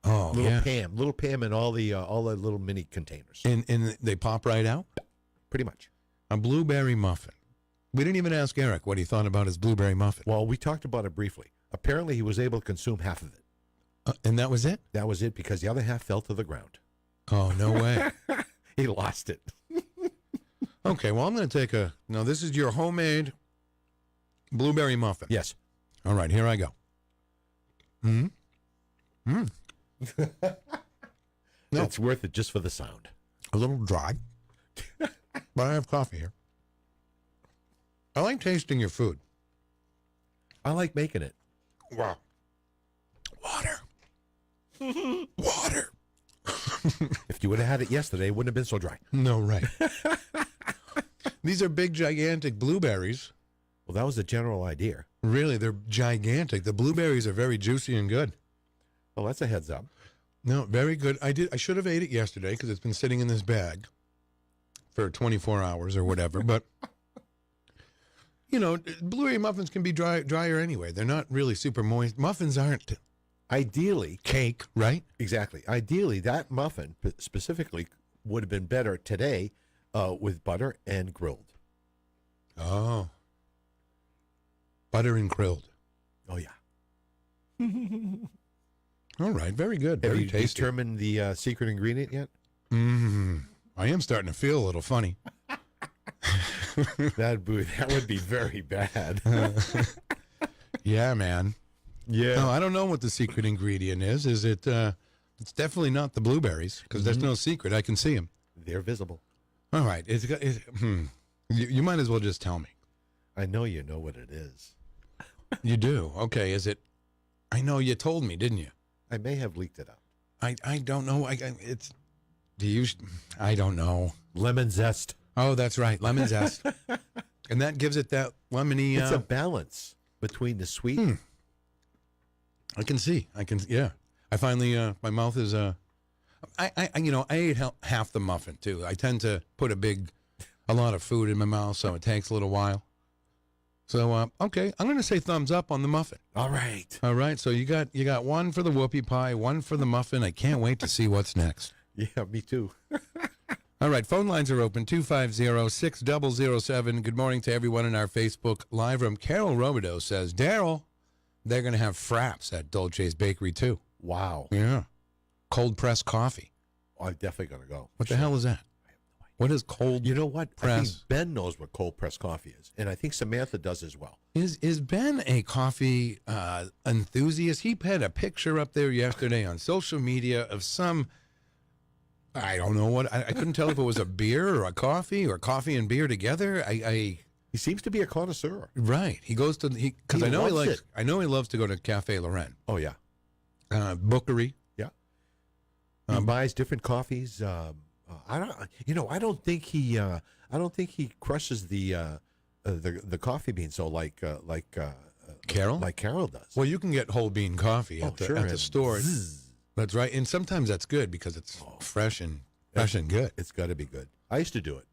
Oh, Little Pam in all the little mini containers. And they pop right out? Pretty much. A blueberry muffin. We didn't even ask Eric what he thought about his blueberry muffin. Well, we talked about it briefly. Apparently, he was able to consume half of it. And that was it? That was it, because the other half fell to the ground. Oh, no way. He lost it. Okay, well, I'm going to take now, this is your homemade blueberry muffin. Yes. All right, here I go. No. It's worth it just for the sound. A little dry, but I have coffee here. I like tasting your food. I like making it. Wow. Water. Water. If you would have had it yesterday, it wouldn't have been so dry. No, right. These are big, gigantic blueberries. Well, that was the general idea. Really, they're gigantic. The blueberries are very juicy and good. Well, that's a heads up. No, very good. I should have ate it yesterday because it's been sitting in this bag for 24 hours or whatever. But, blueberry muffins can be drier anyway. They're not really super moist. Muffins aren't. Ideally. Cake, right? Exactly. Ideally, that muffin specifically would have been better today with butter and grilled. Oh. Butter and grilled. Oh, yeah. All right. Very good. Have Very you tasty. determined the secret ingredient yet? I am starting to feel a little funny. That would be very bad. Yeah, man. Yeah. No, I don't know what the secret ingredient is. Is it? It's definitely not the blueberries because there's no secret. I can see them. They're visible. All right. You might as well just tell me. I know you know what it is. You do? Okay. Is it? I know you told me, didn't you? I may have leaked it out. I don't know. I don't know. Lemon zest. Oh, that's right. Lemon zest. And that gives it that lemony. It's a balance between the sweet I can see. Yeah. I finally, my mouth is, I ate half the muffin, too. I tend to put a lot of food in my mouth, so it takes a little while. So, okay, I'm going to say thumbs up on the muffin. All right. All right, so you got one for the whoopie pie, one for the muffin. I can't wait to see what's next. Yeah, me too. All right, phone lines are open, 250-6007. Good morning to everyone in our Facebook live room. Carol Robideau says, Darryl, they're going to have fraps at Dolce's Bakery, too. Wow. Yeah. Cold pressed coffee. Oh, I'm definitely going to go. What the hell is that? What is cold You know what? press? I think Ben knows what cold pressed coffee is, and I think Samantha does as well. Is Ben a coffee enthusiast? He had a picture up there yesterday on social media of some, I don't know what, I couldn't tell if it was a beer or a coffee or coffee and beer together. He seems to be a connoisseur. Right. He goes to, because I know he loves likes, it. I know he loves to go to Cafe Lorraine. Oh, yeah. Bookery. Yeah. He buys different coffees. I don't think he crushes the coffee bean so like Carol? Like Carol does. Well, you can get whole bean coffee at the store. Zzz. That's right. And sometimes that's good because it's fresh and good. It's got to be good. I used to do it.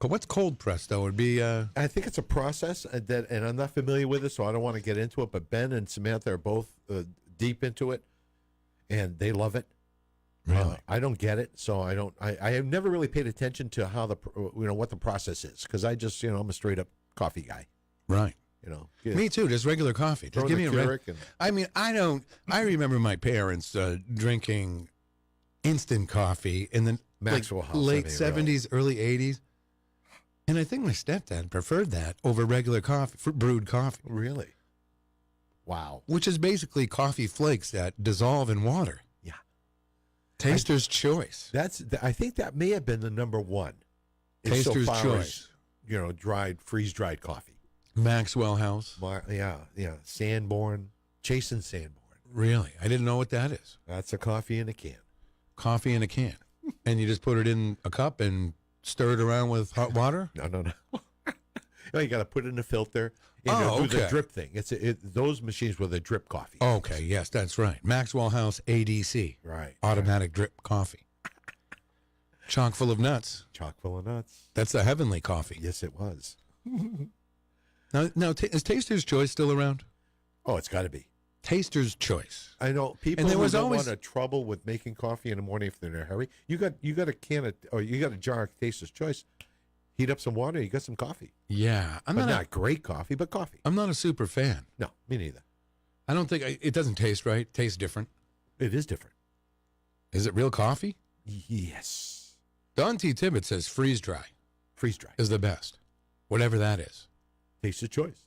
What's cold press though? Would be I think it's a process and I'm not familiar with it, so I don't want to get into it. But Ben and Samantha are both deep into it, and they love it. Really? I don't get it, so I don't. I have never really paid attention to how what the process is, because I just I'm a straight up coffee guy. Right. Me too. Just regular coffee. Just give me a Keurig I mean, I remember my parents drinking instant coffee in the Maxwell House, late 70s, early 80s. And I think my stepdad preferred that over regular coffee, brewed coffee. Really? Wow. Which is basically coffee flakes that dissolve in water. Yeah. Taster's choice. I think that may have been the number one. Taster's choice. Freeze-dried coffee. Maxwell House. Yeah. Sanborn. Chasen Sanborn. Really? I didn't know what that is. That's a coffee in a can. Coffee in a can. And you just put it in a cup and stir it around with hot water? No. You got to put it in a filter and do the drip thing. Those machines were the drip coffee. Okay, yes, that's right. Maxwell House ADC. Right. Automatic drip coffee. Chock full of nuts. Chock full of nuts. That's the heavenly coffee. Yes, it was. Now is Taster's Choice still around? Oh, it's got to be. Taster's Choice. I know people and there who was don't always want trouble with making coffee in the morning if they're in a hurry. You got a can of, or you got a jar of Taster's Choice. Heat up some water. You got some coffee. Yeah, not great coffee, but coffee. I'm not a super fan. No, me neither. I don't think it doesn't taste right. It tastes different. It is different. Is it real coffee? Yes. Don T. Tibbet says freeze dry. Freeze dry is the best, whatever that is. Taster's Choice.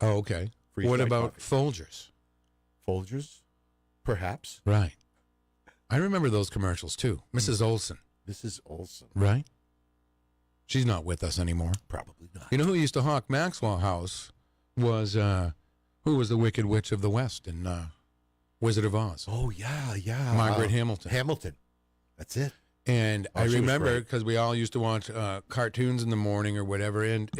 Oh, okay. What about Folgers? Folgers, perhaps. Right. I remember those commercials too. Mrs. Olson. Mrs. Olson. Right. She's not with us anymore. Probably not. You know who used to hawk Maxwell House was who was the Wicked Witch of the West in Wizard of Oz? Oh yeah. Margaret Hamilton. Hamilton. That's it. And I remember because we all used to watch cartoons in the morning or whatever, and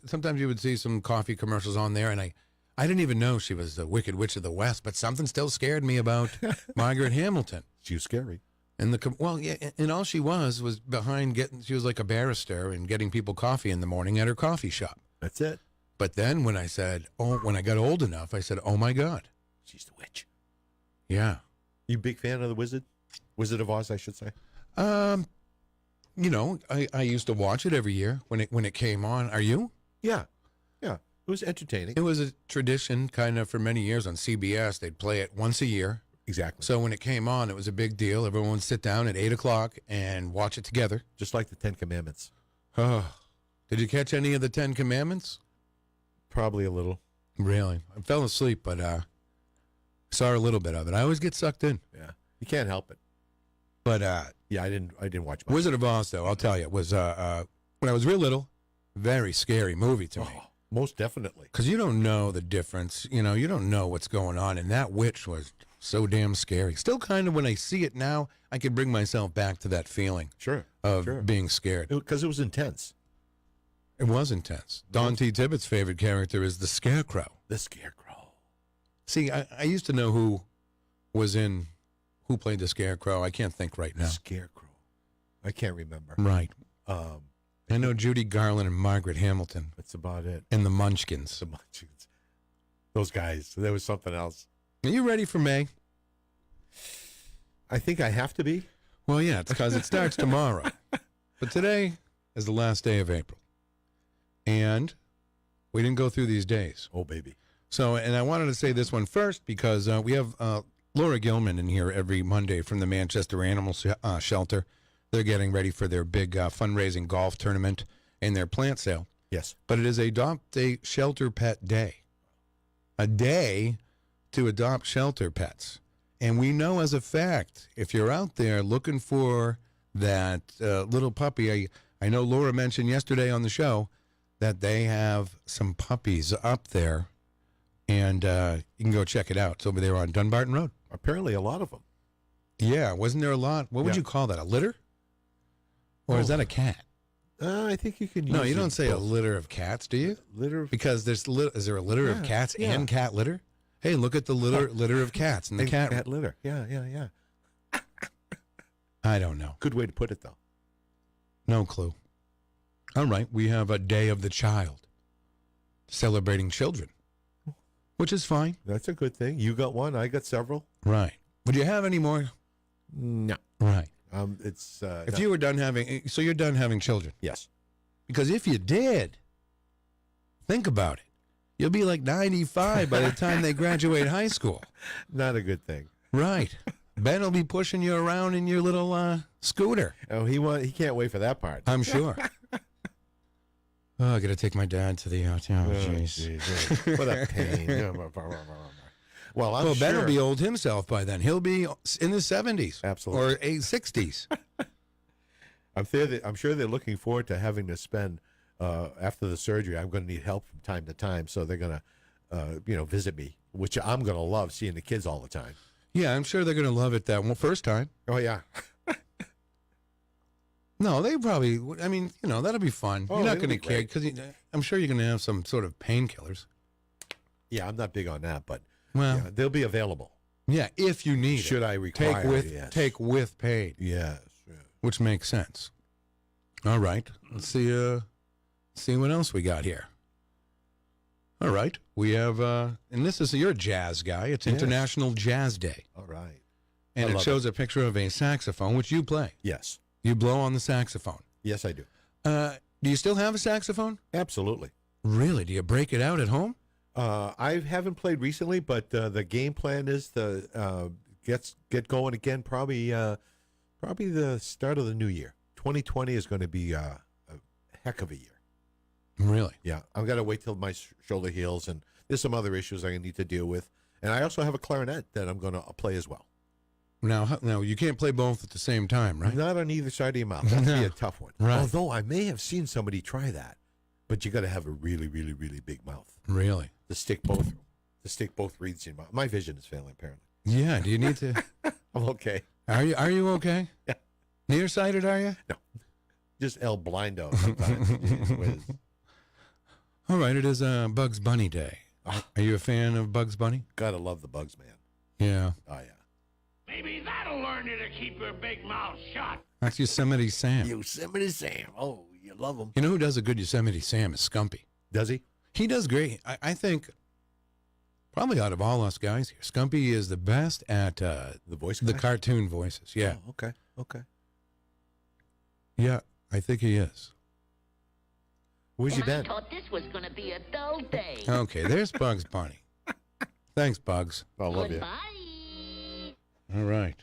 sometimes you would see some coffee commercials on there, and I didn't even know she was the Wicked Witch of the West, but something still scared me about Margaret Hamilton. She was scary. And and all she was behind she was like a barrister and getting people coffee in the morning at her coffee shop. That's it. But then when I got old enough, I said, oh my God. She's the witch. Yeah. You a big fan of the Wizard of Oz, I should say? I used to watch it every year when it came on. Are you? Yeah. It was entertaining. It was a tradition kind of for many years on CBS. They'd play it once a year. Exactly. So when it came on, it was a big deal. Everyone would sit down at 8 o'clock and watch it together. Just like the Ten Commandments. Oh, did you catch any of the 10 Commandments? Probably a little. Really? I fell asleep, but saw a little bit of it. I always get sucked in. Yeah. You can't help it. But yeah, I didn't watch much. Wizard of Oz, though, I'll tell you, was when I was real little, very scary movie to me. Most definitely. Because you don't know the difference. You don't know what's going on. And that witch was so damn scary. Still kind of when I see it now, I could bring myself back to that feeling. Sure. Of being scared. Because it was intense. It was intense. Don T. Tibbet's favorite character is the Scarecrow. The Scarecrow. See, I used to know who played the Scarecrow. I can't think right now. Scarecrow. I can't remember. Right. I know Judy Garland and Margaret Hamilton. That's about it. And the Munchkins. The Munchkins. Those guys. There was something else. Are you ready for May? I think I have to be. Well, yeah, it's because it starts tomorrow. But today is the last day of April. And we didn't go through these days. Oh, baby. So, and I wanted to say this one first because we have Laura Gilman in here every Monday from the Manchester Animal Shelter. They're getting ready for their big fundraising golf tournament and their plant sale. Yes. But it is Adopt a Shelter Pet Day. A day to adopt shelter pets. And we know as a fact, if you're out there looking for that little puppy, I know Laura mentioned yesterday on the show that they have some puppies up there. And you can go check it out. It's over there on Dunbarton Road. Apparently a lot of them. Yeah, wasn't there a lot? What would you call that, a litter? Or is that a cat? I think you can use No, you don't it say a both. litter of cats, do you? Litter of... Because is there a litter of cats and cat litter? Hey, look at the litter of cats and the cat litter. Yeah. I don't know. Good way to put it, though. No clue. All right, we have a Day of the Child, celebrating children, which is fine. That's a good thing. You got one. I got several. Right. Would you have any more? No. Right. It's if you were done having, so you're done having children. Yes. Because if you did, think about it. You'll be like 95 by the time they graduate high school. Not a good thing. Right. Ben will be pushing you around in your little scooter. Oh, he can't wait for that part. I'm sure. Oh, I got to take my dad to the hotel. Oh, jeez. What a pain. Well, Ben will be old himself by then. He'll be in his 70s. Absolutely. Or 60s. I'm sure they're looking forward to having to spend, after the surgery, I'm going to need help from time to time. So they're going to, visit me, which I'm going to love seeing the kids all the time. Yeah, I'm sure they're going to love it that first time. Oh, yeah. No, they probably, that'll be fun. Oh, you're not it'll going to be care great. because I'm sure you're going to have some sort of painkillers. Yeah, I'm not big on that, but well, they'll be available. Yeah, if you need Should it. I require Take with paid. Yes. Which makes sense. All right. Let's see what else we got here. All right. We have, and this is, you're a jazz guy. It's International Jazz Day. All right. And it shows a picture of a saxophone, which you play. Yes. You blow on the saxophone. Yes, I do. Do you still have a saxophone? Absolutely. Really? Do you break it out at home? I haven't played recently, but the game plan is to get going again. Probably the start of the new year. 2020 is going to be a heck of a year. Really? Yeah, I've got to wait till my shoulder heals, and there's some other issues I need to deal with. And I also have a clarinet that I'm going to play as well. Now you can't play both at the same time, right? Not on either side of your mouth. That'd be a tough one. Right. Although I may have seen somebody try that, but you got to have a really, really, really big mouth. Really? To stick both reeds in your mouth. My vision is failing, apparently. Yeah. Do you need to? I'm okay. Are you okay? Yeah. Nearsighted, are you? No. Just El Blindo sometimes. Jeez whiz. All right. It is Bugs Bunny Day. Are you a fan of Bugs Bunny? Gotta love the Bugs, man. Yeah. Oh, yeah. Maybe that'll learn you to keep your big mouth shut. That's Yosemite Sam. Yosemite Sam. Oh, you love him. You know who does a good Yosemite Sam is Scumpy. Does he? He does great. I think probably out of all us guys here, Scumpy is the best at the voice, the cartoon voices. Yeah. Oh, okay. Yeah, I think he is. Where's you been? I thought this was going to be a dull day. Okay, there's Bugs Bunny. Thanks, Bugs. I love you. Goodbye. All right.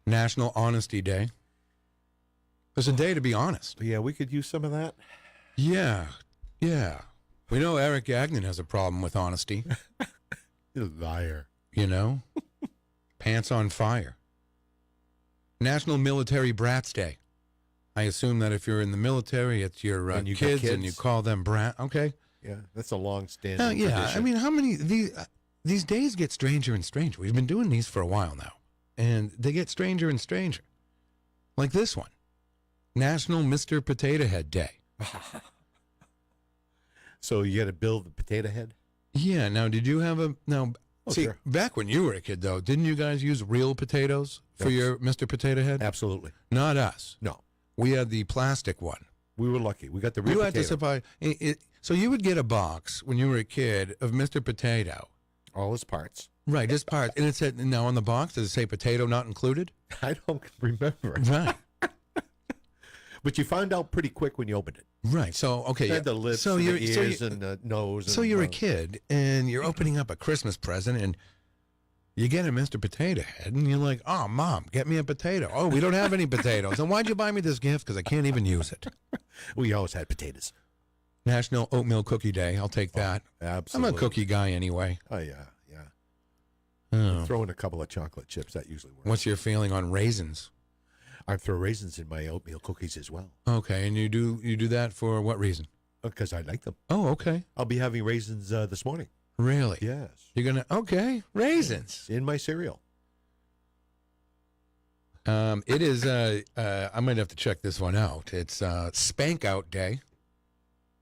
National Honesty Day. It's a day to be honest. Yeah, we could use some of that. Yeah. We know Eric Gagnon has a problem with honesty. You're a liar. You know? Pants on fire. National Military Brats Day. I assume that if you're in the military, it's your And you got kids, kids. and you call them brat. Okay. Yeah, that's a long-standing Yeah, tradition. I mean, how many these days get stranger and stranger. We've been doing these for a while now, and they get stranger and stranger. Like this one, National Mr. Potato Head Day. So you got to build the potato head? Yeah. Now, did you have a now? See, sure. back when you were a kid, though, didn't you guys use real potatoes for Yes. your Mr. Potato Head? Absolutely. Not us. No. We had the plastic one. We were lucky. We got the real You had to potato. supply. So you would get a box when you were a kid of Mr. Potato. All his parts. Right, just parts. And it said, now on the box, does it say potato not included? I don't remember. Right. But you found out pretty quick when you opened it. Right. So, okay. It had the lips so and you're, the so ears you- and the nose. So and you're a mouth. kid, and you're opening up a Christmas present, and you get a Mr. Potato Head, and you're like, oh, Mom, get me a potato. Oh, we don't have any potatoes. And why'd you buy me this gift? Because I can't even use it. We always had potatoes. National Oatmeal Cookie Day. I'll take that. Absolutely. I'm a cookie guy anyway. Oh, yeah, yeah. Oh. Throw in a couple of chocolate chips. That usually works. What's your feeling on raisins? I throw raisins in my oatmeal cookies as well. Okay, and you do that for what reason? Because I like them. Oh, okay. I'll be having raisins this morning. Really? Yes. You're gonna okay raisins in my cereal. It is. I might have to check this one out. It's Spank Out Day.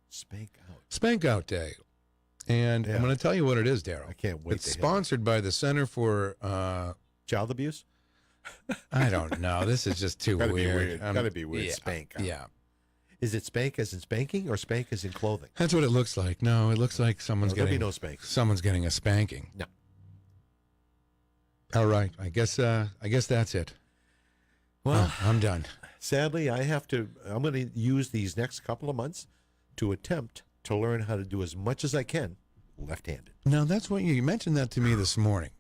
Spank Out. Spank Out Day, and Yeah. I'm going to tell you what it is, Darryl. I can't wait It's to hear sponsored by the Center for Child abuse. I don't know. This is just too Gotta weird. be weird. Gotta be weird. Yeah, Spank Out. Yeah. Is it spank as in spanking or spank as in clothing? That's what it looks like. No, it looks like someone's There'll be getting no spank. Someone's getting a spanking. No. All right. I guess that's it. Well, I'm done. Sadly, I'm going to use these next couple of months to attempt to learn how to do as much as I can left-handed. Now that's what you mentioned that to me this morning.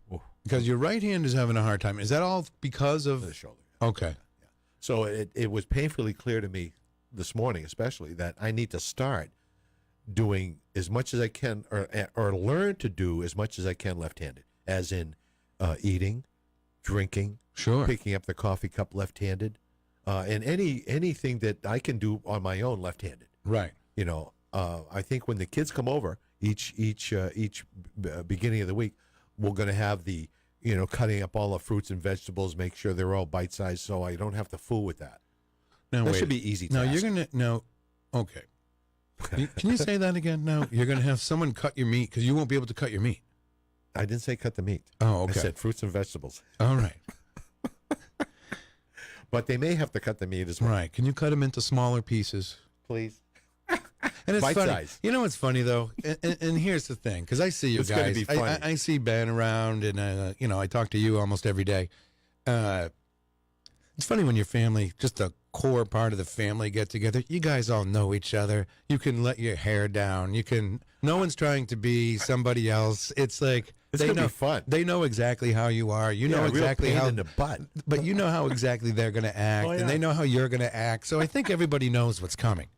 Because your right hand is having a hard time. Is that all because of the shoulder? Okay. So it was painfully clear to me this morning, especially, that I need to start doing as much as I can, or learn to do as much as I can left-handed, as in eating, drinking, sure, picking up the coffee cup left-handed, and anything that I can do on my own left-handed. Right. You know, I think when the kids come over each beginning of the week, we're going to have the, cutting up all the fruits and vegetables, make sure they're all bite-sized, so I don't have to fool with that. Now, That wait. should be easy. Now task. you're gonna okay. Can you say that again? No, you're gonna have someone cut your meat because you won't be able to cut your meat. I didn't say cut the meat. Oh, okay. I said fruits and vegetables. All right. But they may have to cut the meat as well. Right. Can you cut them into smaller pieces? Please. And it's Bite funny. size. You know what's funny though, and here's the thing, because I see you It's gonna guys. be funny. I see Ben around, and I talk to you almost every day. It's funny when your family, just a core part of the family, get together. You guys all know each other. You can let your hair down. You can. No one's trying to be somebody else. It's like It's they gonna know. be fun. They know exactly how you are. You Yeah, know a real exactly pain how. in the butt. But you know how exactly they're going to act, Oh, yeah. and they know how you're going to act. So I think everybody knows what's coming.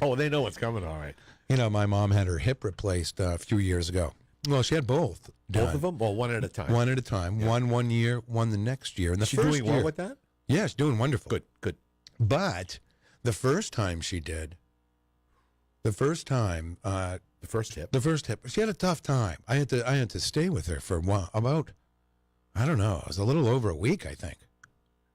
Oh, they know what's coming. All right. You know, my mom had her hip replaced a few years ago. Well, she had both. Both done. of them? Well, one at a time. One at a time. Yeah. One year, one the next year. And the Is she first doing well year, with that? yeah, she's doing wonderful. Good, good. But the first time she did, the first hip, she had a tough time. I had to stay with her for about, I don't know, it was a little over a week, I think,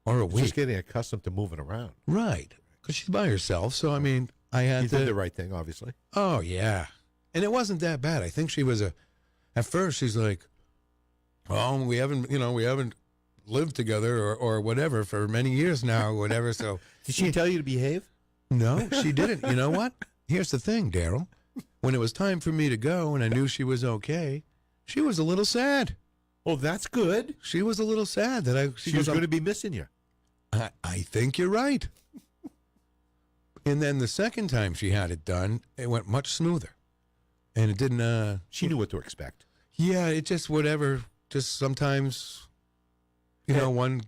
or a week. Just getting accustomed to moving around. Right, because she's by herself. So I mean, I had You to. did the right thing, obviously. Oh yeah, and it wasn't that bad. I think she was at first she's like, "Oh, we haven't lived together or whatever for many years now, or whatever." So Did she tell you to behave? no, she didn't. You know what? Here's the thing, Darryl. When it was time for me to go, and I knew she was okay, she was a little sad. Oh, that's good. She was a little sad that She goes, was going to be missing you. I think you're right. And then the second time she had it done, it went much smoother, and it didn't. She knew what to expect. Yeah, it just whatever. Just sometimes, one.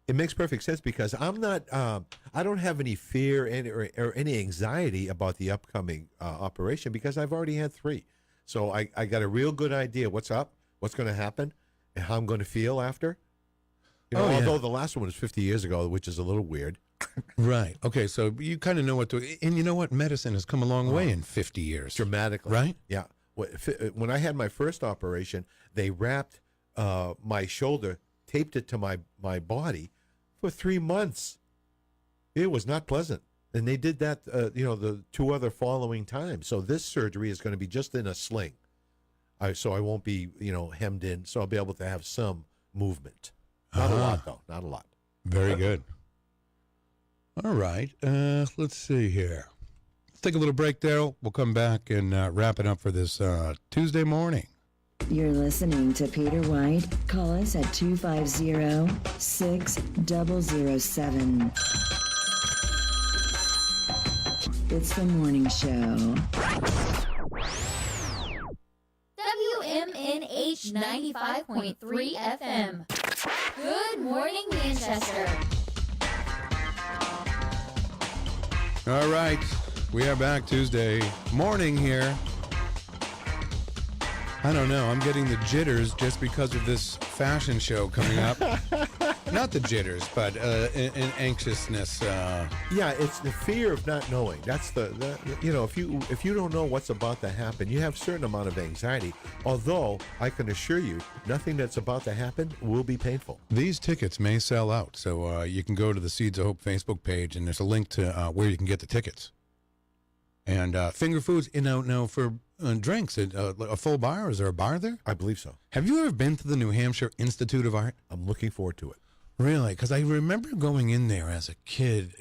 It makes perfect sense because I'm not. I don't have any fear or any anxiety about the upcoming operation because I've already had 3. So I got a real good idea what's up, what's going to happen, and how I'm going to feel after. Oh, yeah. Although the last one was 50 years ago, which is a little weird. Right. Okay. So you kind of know what to. And you know what? Medicine has come a long way in 50 years. Dramatically. Right? Yeah. When I had my first operation, they wrapped my shoulder, taped it to my body for 3 months. It was not pleasant. And they did that, the 2 other following times. So this surgery is going to be just in a sling. So I won't be, hemmed in. So I'll be able to have some movement. Not a lot, though. Not a lot. Very good. All right. Let's see here. Let's take a little break, Darryl. We'll come back and wrap it up for this Tuesday morning. You're listening to Peter White. Call us at 250-6007. It's the morning show. WMNH 95.3 FM. Good morning, Manchester. All right. We are back Tuesday morning here. I don't know. I'm getting the jitters just because of this fashion show coming up. Not the jitters, but an anxiousness. Yeah, it's the fear of not knowing. That's if you don't know what's about to happen, you have a certain amount of anxiety. Although I can assure you, nothing that's about to happen will be painful. These tickets may sell out, so you can go to the Seeds of Hope Facebook page, and there's a link to where you can get the tickets. And finger foods, no, for drinks, a full bar. Is there a bar there? I believe so. Have you ever been to the New Hampshire Institute of Art? I'm looking forward to it. Really? Because I remember going in there as a kid,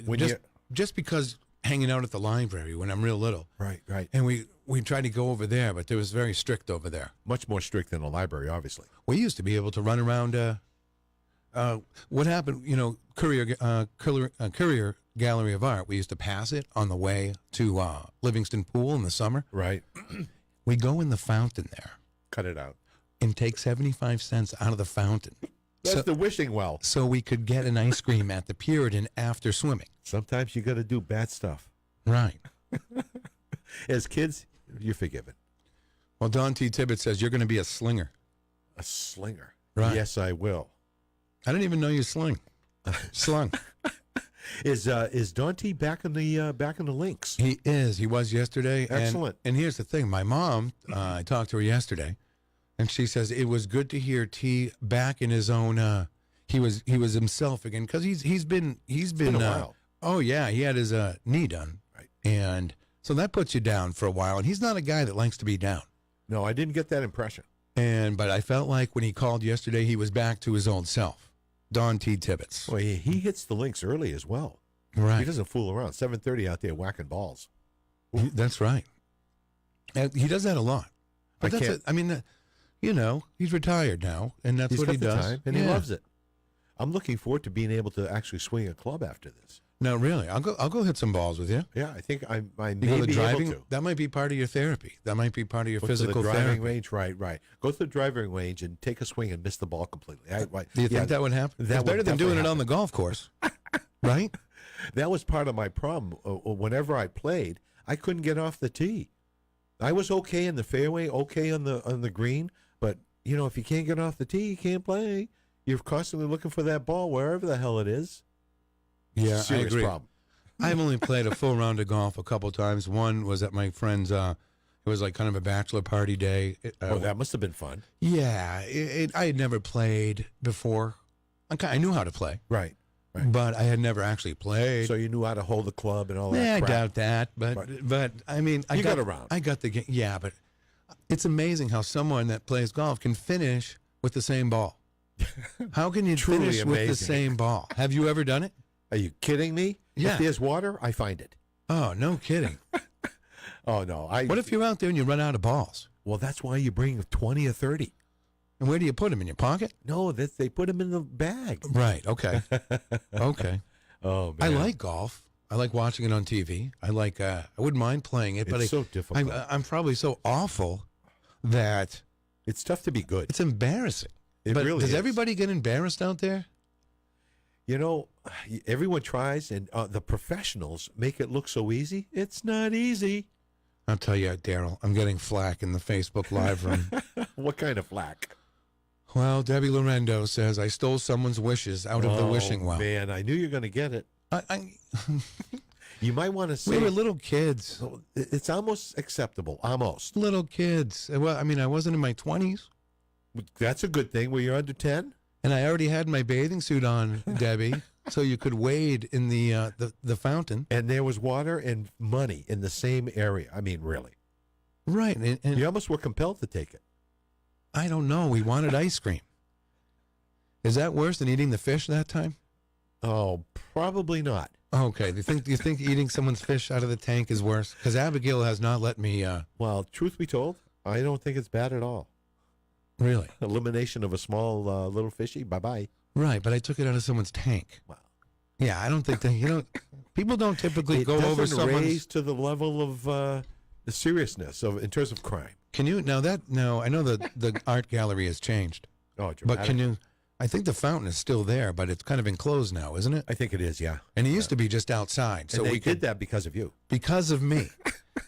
just because hanging out at the library when I'm real little. Right. And we tried to go over there, but it was very strict over there. Much more strict than a library, obviously. We used to be able to run around. What happened? Courier Gallery of Art. We used to pass it on the way to Livingston Pool in the summer. Right. We go in the fountain there. Cut it out. And take 75 cents out of the fountain. That's the wishing well. So we could get an ice cream at the Puritan after swimming. Sometimes you got to do bad stuff. Right. As kids, you're forgiven. Well, Don T. Tibbet says you're going to be a slinger. A slinger? Right. Yes, I will. I didn't even know you slung. Is Dante back in the links? He is. He was yesterday. Excellent. And here's the thing. My mom, I talked to her yesterday, and she says it was good to hear T back in his own. He was himself again because he's been a while. Oh yeah, he had his knee done. Right. And so that puts you down for a while. And he's not a guy that likes to be down. No, I didn't get that impression. But I felt like when he called yesterday, he was back to his old self. Don T. Tibbets. Well, he hits the links early as well. Right. He doesn't fool around. 7:30 out there whacking balls. That's right. He does that a lot. But he's retired now, and that's what he does. Time, and he loves it. I'm looking forward to being able to actually swing a club after this. No, really. I'll go hit some balls with you. Yeah, I think I may be driving, able to. That might be part of your therapy. That might be part of your physical to the driving therapy. range, right. Go to the driving range and take a swing and miss the ball completely. Do you think that would happen? It's better than doing it on the golf course, right? That was part of my problem. Whenever I played, I couldn't get off the tee. I was okay in the fairway, okay on the green, but if you can't get off the tee, you can't play. You're constantly looking for that ball wherever the hell it is. Yeah, it's a serious I agree. problem. I've only played a full round of golf a couple times. One was at my friend's. It was like kind of a bachelor party day. That must have been fun. Yeah, I had never played before. I knew how to play. Right. But I had never actually played. So you knew how to hold the club and all that. Yeah, crap. I doubt that. But I mean, I got around. I got the game. Yeah, but it's amazing how someone that plays golf can finish with the same ball. How can you Truly finish with the amazing. same ball? Have you ever done it? Are you kidding me? Yeah. If there's water, I find it. Oh, no kidding. Oh, no. What if you're out there and you run out of balls? Well, that's why you bring 20 or 30. And where do you put them? In your pocket? No, they put them in the bag. Right. Okay. Okay. Oh, man. I like golf. I like watching it on TV. I wouldn't mind playing it, but It's so difficult. I'm probably so awful that it's tough to be good. It's embarrassing. It But really does is. everybody get embarrassed out there? Everyone tries, and the professionals make it look so easy. It's not easy. I'll tell you, Darryl, I'm getting flack in the Facebook Live room. What kind of flack? Well, Debbie Lorendo says, I stole someone's wishes out of the wishing well. Man, I knew you were going to get it. You might want to say... We were little kids. It's almost acceptable. Almost. Little kids. Well, I mean, I wasn't in my 20s. That's a good thing. Were you under 10? And I already had my bathing suit on, Debbie, so you could wade in the fountain. And there was water and money in the same area. I mean, really. Right. And you almost were compelled to take it. I don't know. We wanted ice cream. Is that worse than eating the fish that time? Oh, probably not. Okay. Do you think eating someone's fish out of the tank is worse? Because Abigail has not let me. Well, truth be told, I don't think it's bad at all. Really? Elimination of a small little fishy. Bye-bye. Right, but I took it out of someone's tank. Wow. Yeah, I don't think that, people don't typically It go over doesn't someone's. raise to the level of the seriousness in terms of crime. Can you, no, I know the art gallery has changed. Oh, but can you, I think the fountain is still there, but it's kind of enclosed now, isn't it? I think it is, yeah. And it used to be just outside. So and they we did that because of you. Because of me.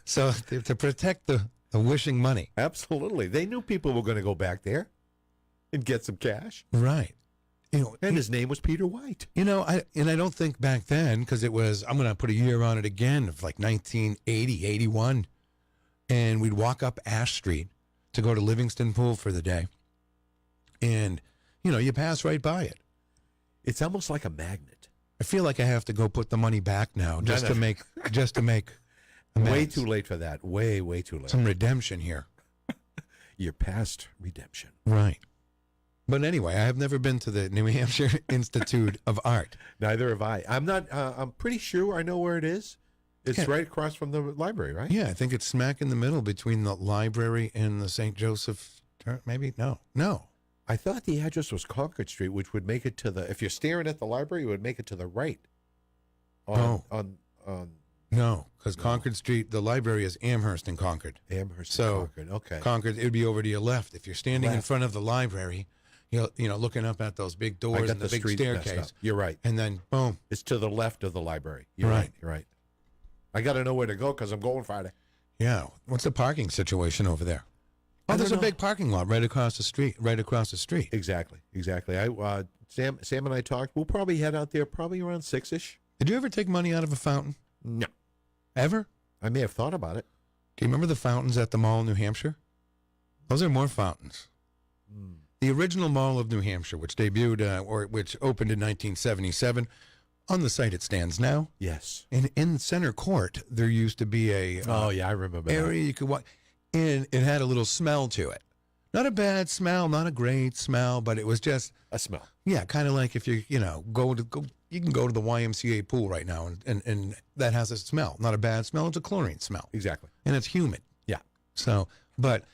So to protect the wishing money. Absolutely. They knew people were going to go back there and get some cash. Right. And his name was Peter White. I don't think back then, because it was, I'm going to put a year on it again, of like 1980, 81. And we'd walk up Ash Street to go to Livingston Pool for the day. And, you pass right by it. It's almost like a magnet. I feel like I have to go put the money back now to make amends. Way too late for that. Way, way too late. Some redemption here. You're past redemption. Right. But anyway, I have never been to the New Hampshire Institute of Art. Neither have I. I'm pretty sure I know where it is. It's right across from the library, right? Yeah, I think it's smack in the middle between the library and the St. Joseph. Maybe? No. I thought the address was Concord Street, which would make it to the, if you're staring at the library, it would make it to the right. No, because Concord Street, the library is Amherst and Concord. Amherst and Concord, okay. Concord, it would be over to your left. If you're standing in front of the library, looking up at those big doors and the big staircase. You're right. And then, boom. It's to the left of the library. You're right. You're right. I got to know where to go because I'm going Friday. Yeah. What's the parking situation over there? Oh, there's a big parking lot right across the street. Exactly. Sam and I talked. We'll probably head out there probably around 6-ish. Did you ever take money out of a fountain? No. Ever? I may have thought about it. Do you remember the fountains at the Mall in New Hampshire? Those are more fountains. The original Mall of New Hampshire, which debuted which opened in 1977, on the site it stands now. Yes. And in center court, there used to be a I remember area that. you could walk, and it had a little smell to it. Not a bad smell, not a great smell, but it was just a smell. Yeah, kind of like if you you can go to the YMCA pool right now, and that has a smell. Not a bad smell, it's a chlorine smell. Exactly. And it's humid. Yeah. So, but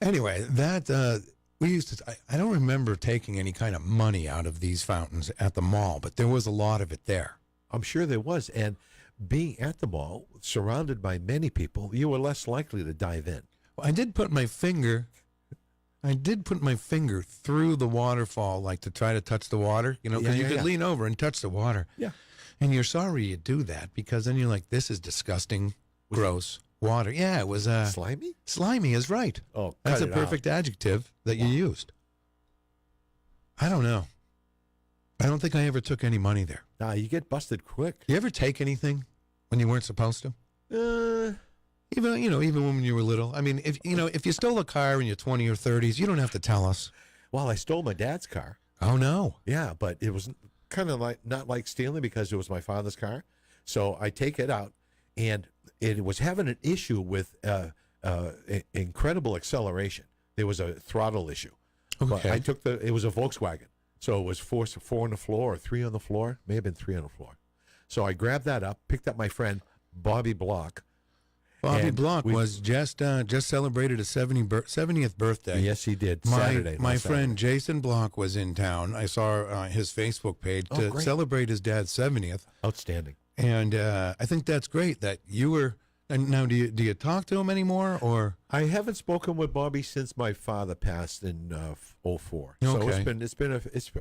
anyway, that we used to. I don't remember taking any kind of money out of these fountains at the mall, but there was a lot of it there. I'm sure there was. And being at the mall, surrounded by many people, you were less likely to dive in. Well, I did put my finger through the waterfall, like to try to touch the water, because you could lean over and touch the water. Yeah. And you're sorry you do that, because then you're like, this is disgusting, gross water. Yeah, it was slimy? Slimy is right. Oh, that's a perfect adjective that you used. I don't know. I don't think I ever took any money there. Nah, you get busted quick. You ever take anything when you weren't supposed to? Even when you were little. I mean, if you stole a car in your 20s or 30s, you don't have to tell us. Well, I stole my dad's car. Oh no. Yeah, but it was kind of like not like stealing because it was my father's car. So I take it out, and it was having an issue with incredible acceleration. There was a throttle issue. Okay. But I took it was a Volkswagen. So it was four on the floor or 3 on the floor. May have been 3 on the floor. So I grabbed that up, picked up my friend Bobby Block. Bobby Block was just celebrated his 70th birthday. Yes, he did. Saturday. My friend Jason Block was in town. I saw his Facebook page to celebrate his dad's 70th. Outstanding. And I think that's great that you were. And now, do you talk to him anymore, or? I haven't spoken with Bobby since my father passed in 2004. Okay. So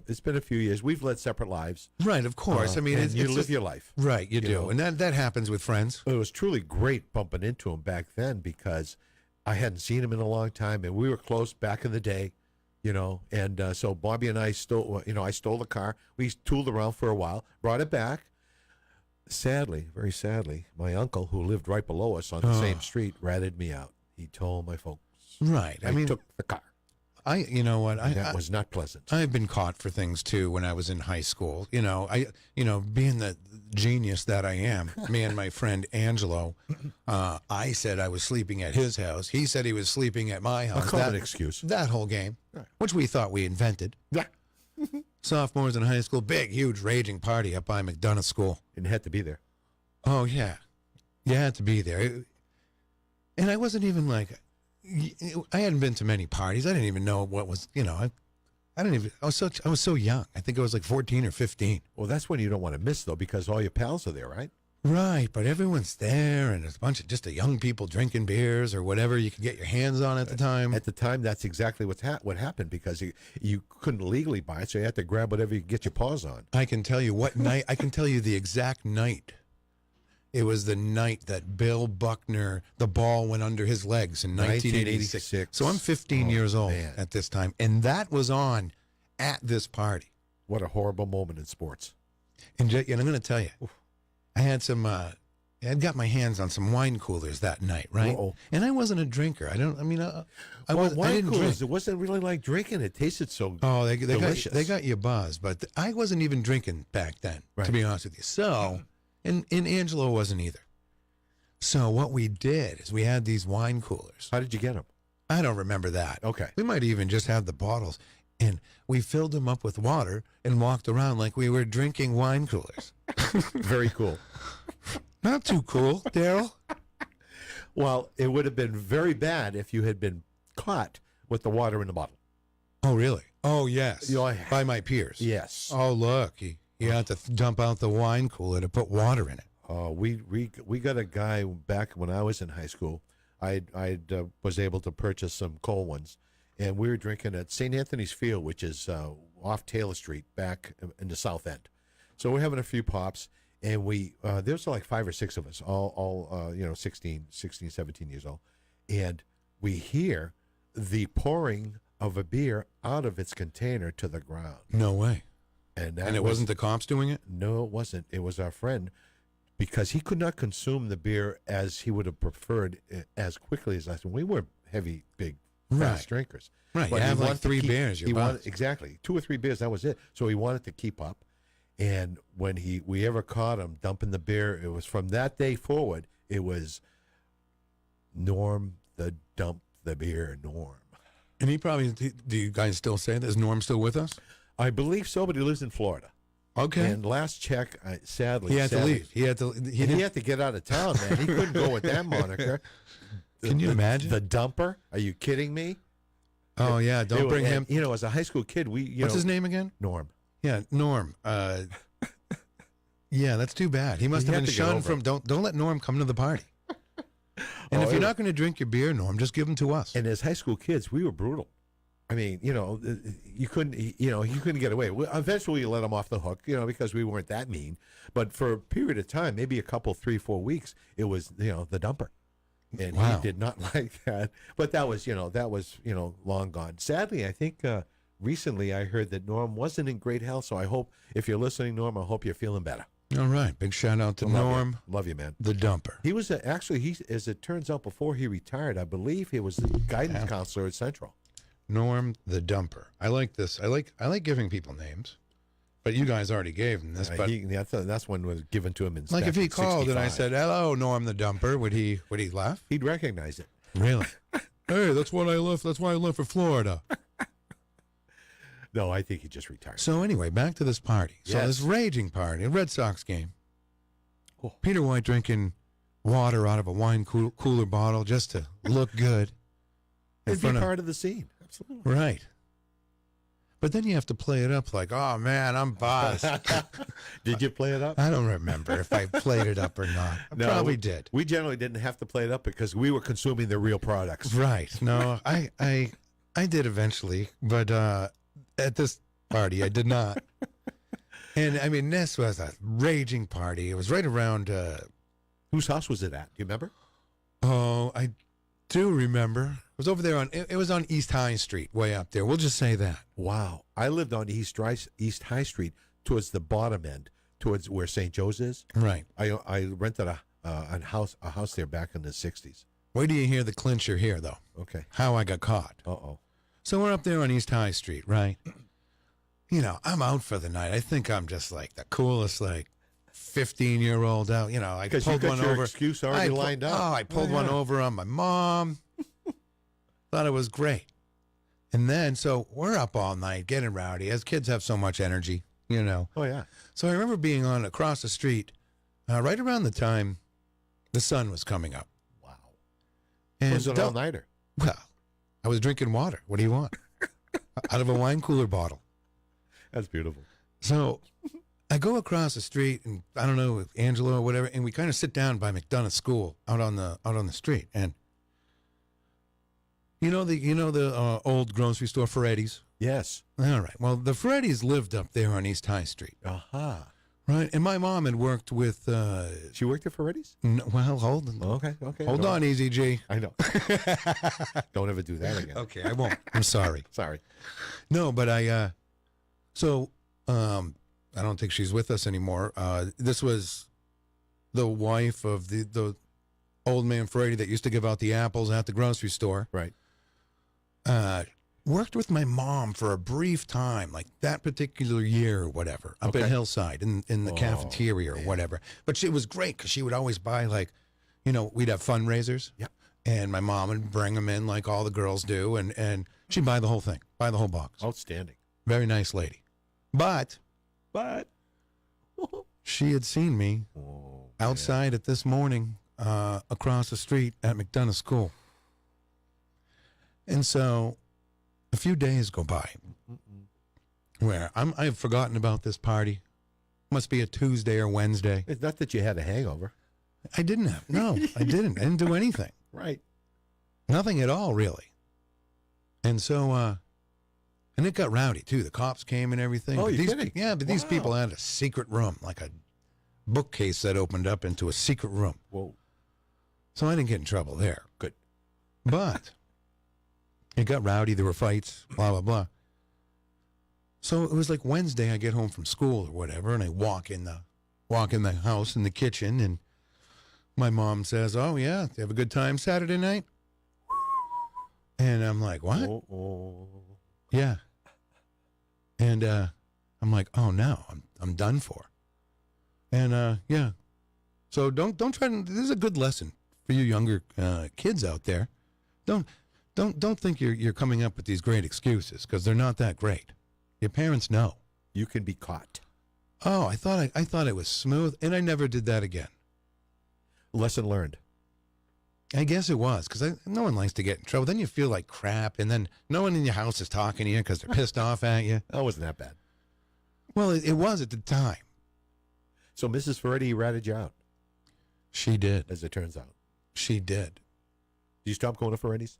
it's been a few years. We've led separate lives. Right, of course. I mean, you live your life. Right, you do, and that happens with friends. It was truly great bumping into him back then because I hadn't seen him in a long time, and we were close back in the day, And so Bobby and I stole. I stole the car. We tooled around for a while, brought it back. Sadly, very sadly, my uncle, who lived right below us on the same street, ratted me out. He told my folks. Right. I took the car. You know what? That was not pleasant. I've been caught for things too when I was in high school. Being the genius that I am, me and my friend Angelo, I said I was sleeping at his house. He said he was sleeping at my house. A common excuse. That whole game, which we thought we invented. Yeah. Sophomores in high school, big, huge, raging party up by McDonough School. And had to be there. Oh, yeah. You had to be there. And I wasn't even like, I hadn't been to many parties. I didn't even know what was, I was so young. I think I was like 14 or 15. Well, that's when you don't want to miss, though, because all your pals are there, right? Right, but everyone's there, and there's a bunch of just young people drinking beers or whatever you could get your hands on at the time. At the time, that's exactly what happened, because you couldn't legally buy it, so you had to grab whatever you could get your paws on. I can tell you what night. I can tell you the exact night. It was the night that Bill Buckner, the ball went under his legs in 1986. So I'm 15 years old at this time, and that was on at this party. What a horrible moment in sports. And I'm going to tell you, I had I'd got my hands on some wine coolers that night, right? Uh-oh. And I wasn't a drinker. I didn't drink. It wasn't really like drinking. It tasted so they delicious. They got you buzzed, but I wasn't even drinking back then, to be honest with you. So, and Angelo wasn't either. So what we did is we had these wine coolers. How did you get them? I don't remember that. Okay. We might even just have the bottles. And we filled them up with water and walked around like we were drinking wine coolers. Very cool. Not too cool, Darryl. Well, it would have been very bad if you had been caught with the water in the bottle. Oh, really? Oh, yes. By my peers. Yes. Oh, look. He had to dump out the wine cooler to put water in it. Oh, we got a guy back when I was in high school. I was able to purchase some cold ones. And we were drinking at St. Anthony's Field, which is off Taylor Street, back in the South End. So we're having a few pops, and there's like 5 or 6 of us, all 16, 17 years old. And we hear the pouring of a beer out of its container to the ground. No way. And it wasn't the cops doing it? No, it wasn't. It was our friend, because he could not consume the beer as he would have preferred as quickly as us. We were heavy, big, fast drinkers. Right. But you have like 3 beers. Exactly. 2 or 3 beers, that was it. So he wanted to keep up. And when we ever caught him dumping the beer, it was from that day forward, it was Norm the dump the beer Norm. And he probably, do you guys still say that? Is Norm still with us? I believe so, but he lives in Florida. Okay. And last check, sadly, he had to leave. He had to get out of town, man. He couldn't go with that moniker. Can you imagine? The dumper? Are you kidding me? Oh, yeah. Don't bring him. As a high school kid, What's his name again? Norm. Yeah, Norm. Yeah, that's too bad. He must have been shunned from. Don't let Norm come to the party. And if you're not going to drink your beer, Norm, just give them to us. And as high school kids, we were brutal. I mean, you couldn't get away. Eventually, you let them off the hook, because we weren't that mean. But for a period of time, maybe a couple, 3-4 weeks, it was, the dumper. And he did not like that. But that was long gone. Sadly, I think recently I heard that Norm wasn't in great health. So I hope, if you're listening, Norm, I hope you're feeling better. All right. Big shout out to Norm. Love you, man. The dumper. He was as it turns out, before he retired, I believe he was the guidance counselor at Central. Norm the dumper. I like this. I like giving people names. But you guys already gave him this. But that's one was given to him in like if he called 65. and I said, "Hello, Norm the dumper," would he laugh? He'd recognize it. Really? Hey, that's what I left. That's why I left for Florida. No, I think he just retired. So anyway, back to this party. So Yes. this raging party, a Red Sox game. Peter White drinking water out of a wine cooler bottle just to look good. It'd be part of the scene. Absolutely. Right. But then you have to play it up like, oh, man, I'm buzzed. Did you play it up? I don't remember if I played it up or not. I probably did. We generally didn't have to play it up because we were consuming the real products. Right. No, I did eventually, but at this party, I did not. And, I mean, this was a raging party. It was right around... whose house was it at? Do you remember? Oh, I do remember. It was over there it was on East High Street, way up there. We'll just say that. Wow. I lived on East High Street towards the bottom end, towards where St. Joe's is. Right. I rented a house there back in the 60s. Wait till you hear the clincher here, though. Okay. How I got caught. Uh-oh. So we're up there on East High Street, right? You know, I'm out for the night. I think I'm just like the coolest, like 15-year-old out. You know, I Because you pulled got one your over. excuse already lined up. Oh, I pulled one over on my mom. Thought it was great. And then, so we're up all night getting rowdy. As kids have so much energy, you know. Oh, yeah. So I remember being on across the street right around the time the sun was coming up. Wow. And Was it all-nighter? Well, I was drinking water. What do you want? Out of a wine cooler bottle. That's beautiful. So I go across the street, and I don't know, with Angela or whatever, and we kind of sit down by McDonough School out on the street. And you know the old grocery store Ferretti's? Yes. All right. Well, the Ferretti's lived up there on East High Street. Aha. Right. And my mom had worked with. She worked at Ferretti's? Well, hold on. Okay. Hold on, Easy G. I know. Don't ever do that again. Okay, I won't. I'm sorry. Sorry. No, but I. I don't think she's with us anymore. This was the wife of the old man Ferretti that used to give out the apples at the grocery store. Right. Worked with my mom for a brief time, like that particular year or whatever, up at Hillside in the cafeteria or whatever. But it was great because she would always buy, like, you know, we'd have fundraisers. Yep. And my mom would bring them in like all the girls do. And she'd buy the whole thing, buy the whole box. Outstanding. Very nice lady. But she had seen me outside at this morning across the street at McDonough School. And so a few days go by where I've forgotten about this party. Must be a Tuesday or Wednesday. It's not that you had a hangover. I didn't have. No, I didn't. I didn't do anything. Right. Nothing at all, really. And so, and it got rowdy, too. The cops came and everything. Oh, But you're these, kidding? Yeah, but these Wow. people had a secret room, like a bookcase that opened up into a secret room. Whoa. So I didn't get in trouble there. Good. But it got rowdy. There were fights, blah, blah, blah. So it was like Wednesday. I get home from school or whatever, and I walk in the house, in the kitchen, and my mom says, "Oh, yeah, you have a good time Saturday night?" And I'm like, "What?" Oh. Yeah. And I'm like, "Oh, no, I'm done for." And yeah. So don't try to. This is a good lesson for you younger kids out there. Don't think you're coming up with these great excuses, because they're not that great. Your parents know. You can be caught. Oh, I thought it was smooth, and I never did that again. Lesson learned. I guess it was, because no one likes to get in trouble. Then you feel like crap, and then no one in your house is talking to you because they're pissed off at you. That wasn't that bad. Well, it was at the time. So Mrs. Ferretti ratted you out, She did. as it turns out. She did. Did you stop going to Ferretti's?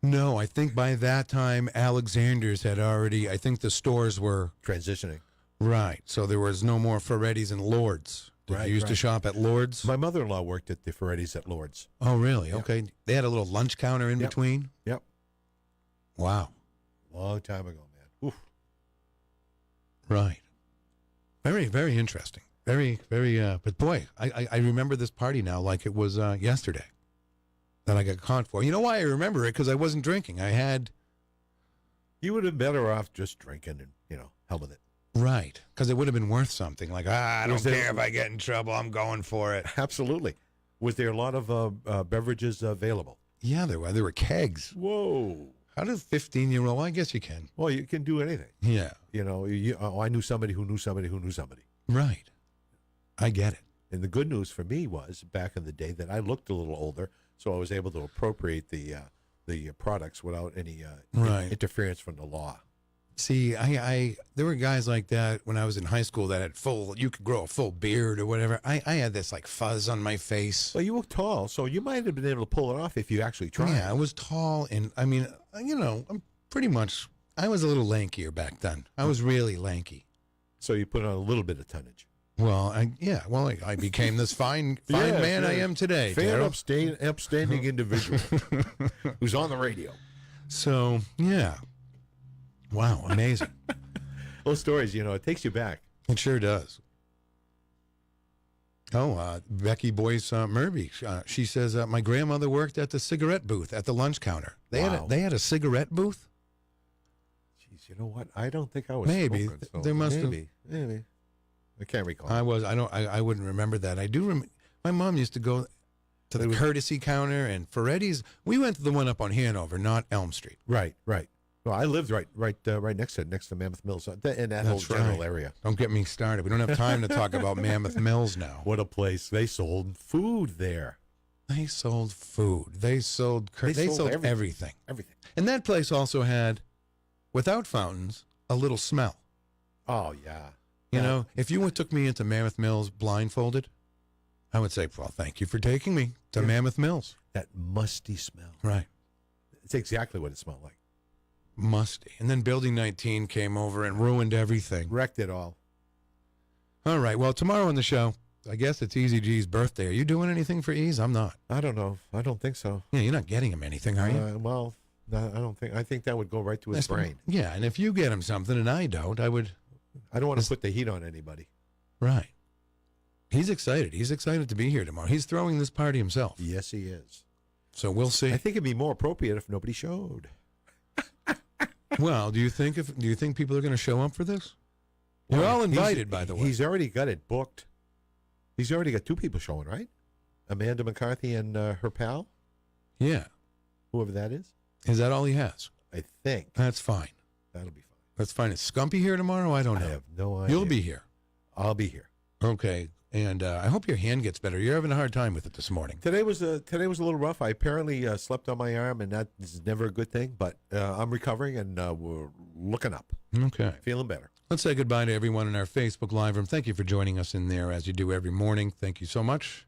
No, I think by that time, Alexander's had already, I think the stores were... Transitioning. Right. So there was no more Ferretti's and Lord's. Did you used to shop at Lord's? My mother-in-law worked at the Ferretti's at Lord's. Oh, really? Okay. They had a little lunch counter in between? Yep. Wow. Long time ago, man. Oof. Right. Very, very interesting. Very, very, but boy, I remember this party now like it was yesterday that I got caught for. You know why I remember it? Because I wasn't drinking. I had... You would have been better off just drinking and, hell with it. Right. Because it would have been worth something. Like, I don't Was there- care if I get in trouble. I'm going for it. Absolutely. Was there a lot of beverages available? Yeah, there were. There were kegs. Whoa. How does 15-year-old? I guess you can. Well, you can do anything. Yeah. I knew somebody who knew somebody who knew somebody. Right. I get it. And the good news for me was, back in the day, that I looked a little older, so I was able to appropriate the products without any Right. interference from the law. See, I there were guys like that when I was in high school that had you could grow a full beard or whatever. I had this like fuzz on my face. Well, you were tall, so you might have been able to pull it off if you actually tried. Yeah, I was tall, and I mean, I'm pretty much, I was a little lankier back then. I was really lanky. So you put on a little bit of tonnage. Well, I became this fine man I am today, Fair, Darryl. upstanding individual who's on the radio. So, yeah. Wow, amazing. Those stories, it takes you back. It sure does. Oh, Becky Boyce Murby, she says, my grandmother worked at the cigarette booth at the lunch counter. They had a cigarette booth? You know what? I don't think I was Maybe. smoking, so There must have- maybe. I can't recall. I wouldn't remember that. I do remember. My mom used to go to the courtesy counter and Ferretti's. We went to the one up on Hanover, not Elm Street. Right. Well, I lived right next to Mammoth Mills, in that whole That's general right. area. Don't get me started. We don't have time to talk about Mammoth Mills now. What a place! They sold food there. They sold food. They sold everything. Everything. And that place also had, without fountains, a little smell. Oh yeah. You know, if you took me into Mammoth Mills blindfolded, I would say, well, thank you for taking me to Mammoth Mills. That musty smell. Right. It's exactly what it smelled like. Musty. And then Building 19 came over and ruined everything. Wrecked it all. All right. Well, tomorrow on the show, I guess it's Easy G's birthday. Are you doing anything for Ease? I'm not. I don't know. I don't think so. Yeah, you're not getting him anything, are you? Well, no, I don't think. I think that would go right to his brain. Yeah, and if you get him something and I don't, I don't want to put the heat on anybody. Right. He's excited. He's excited to be here tomorrow. He's throwing this party himself. Yes, he is. So we'll see. I think it'd be more appropriate if nobody showed. Well, do you think people are going to show up for this? You're all invited, by the way. He's already got it booked. He's already got 2 people showing, right? Amanda McCarthy and her pal. Yeah. Whoever that is. Is that all he has? I think. That's fine. That'll be fine. That's fine. Is Scumpy here tomorrow? I don't know. I have no idea. You'll be here. I'll be here. Okay. And I hope your hand gets better. You're having a hard time with it this morning. Today was a little rough. I apparently slept on my arm, and that is never a good thing. But I'm recovering, and we're looking up. Okay. Feeling better. Let's say goodbye to everyone in our Facebook Live room. Thank you for joining us in there as you do every morning. Thank you so much.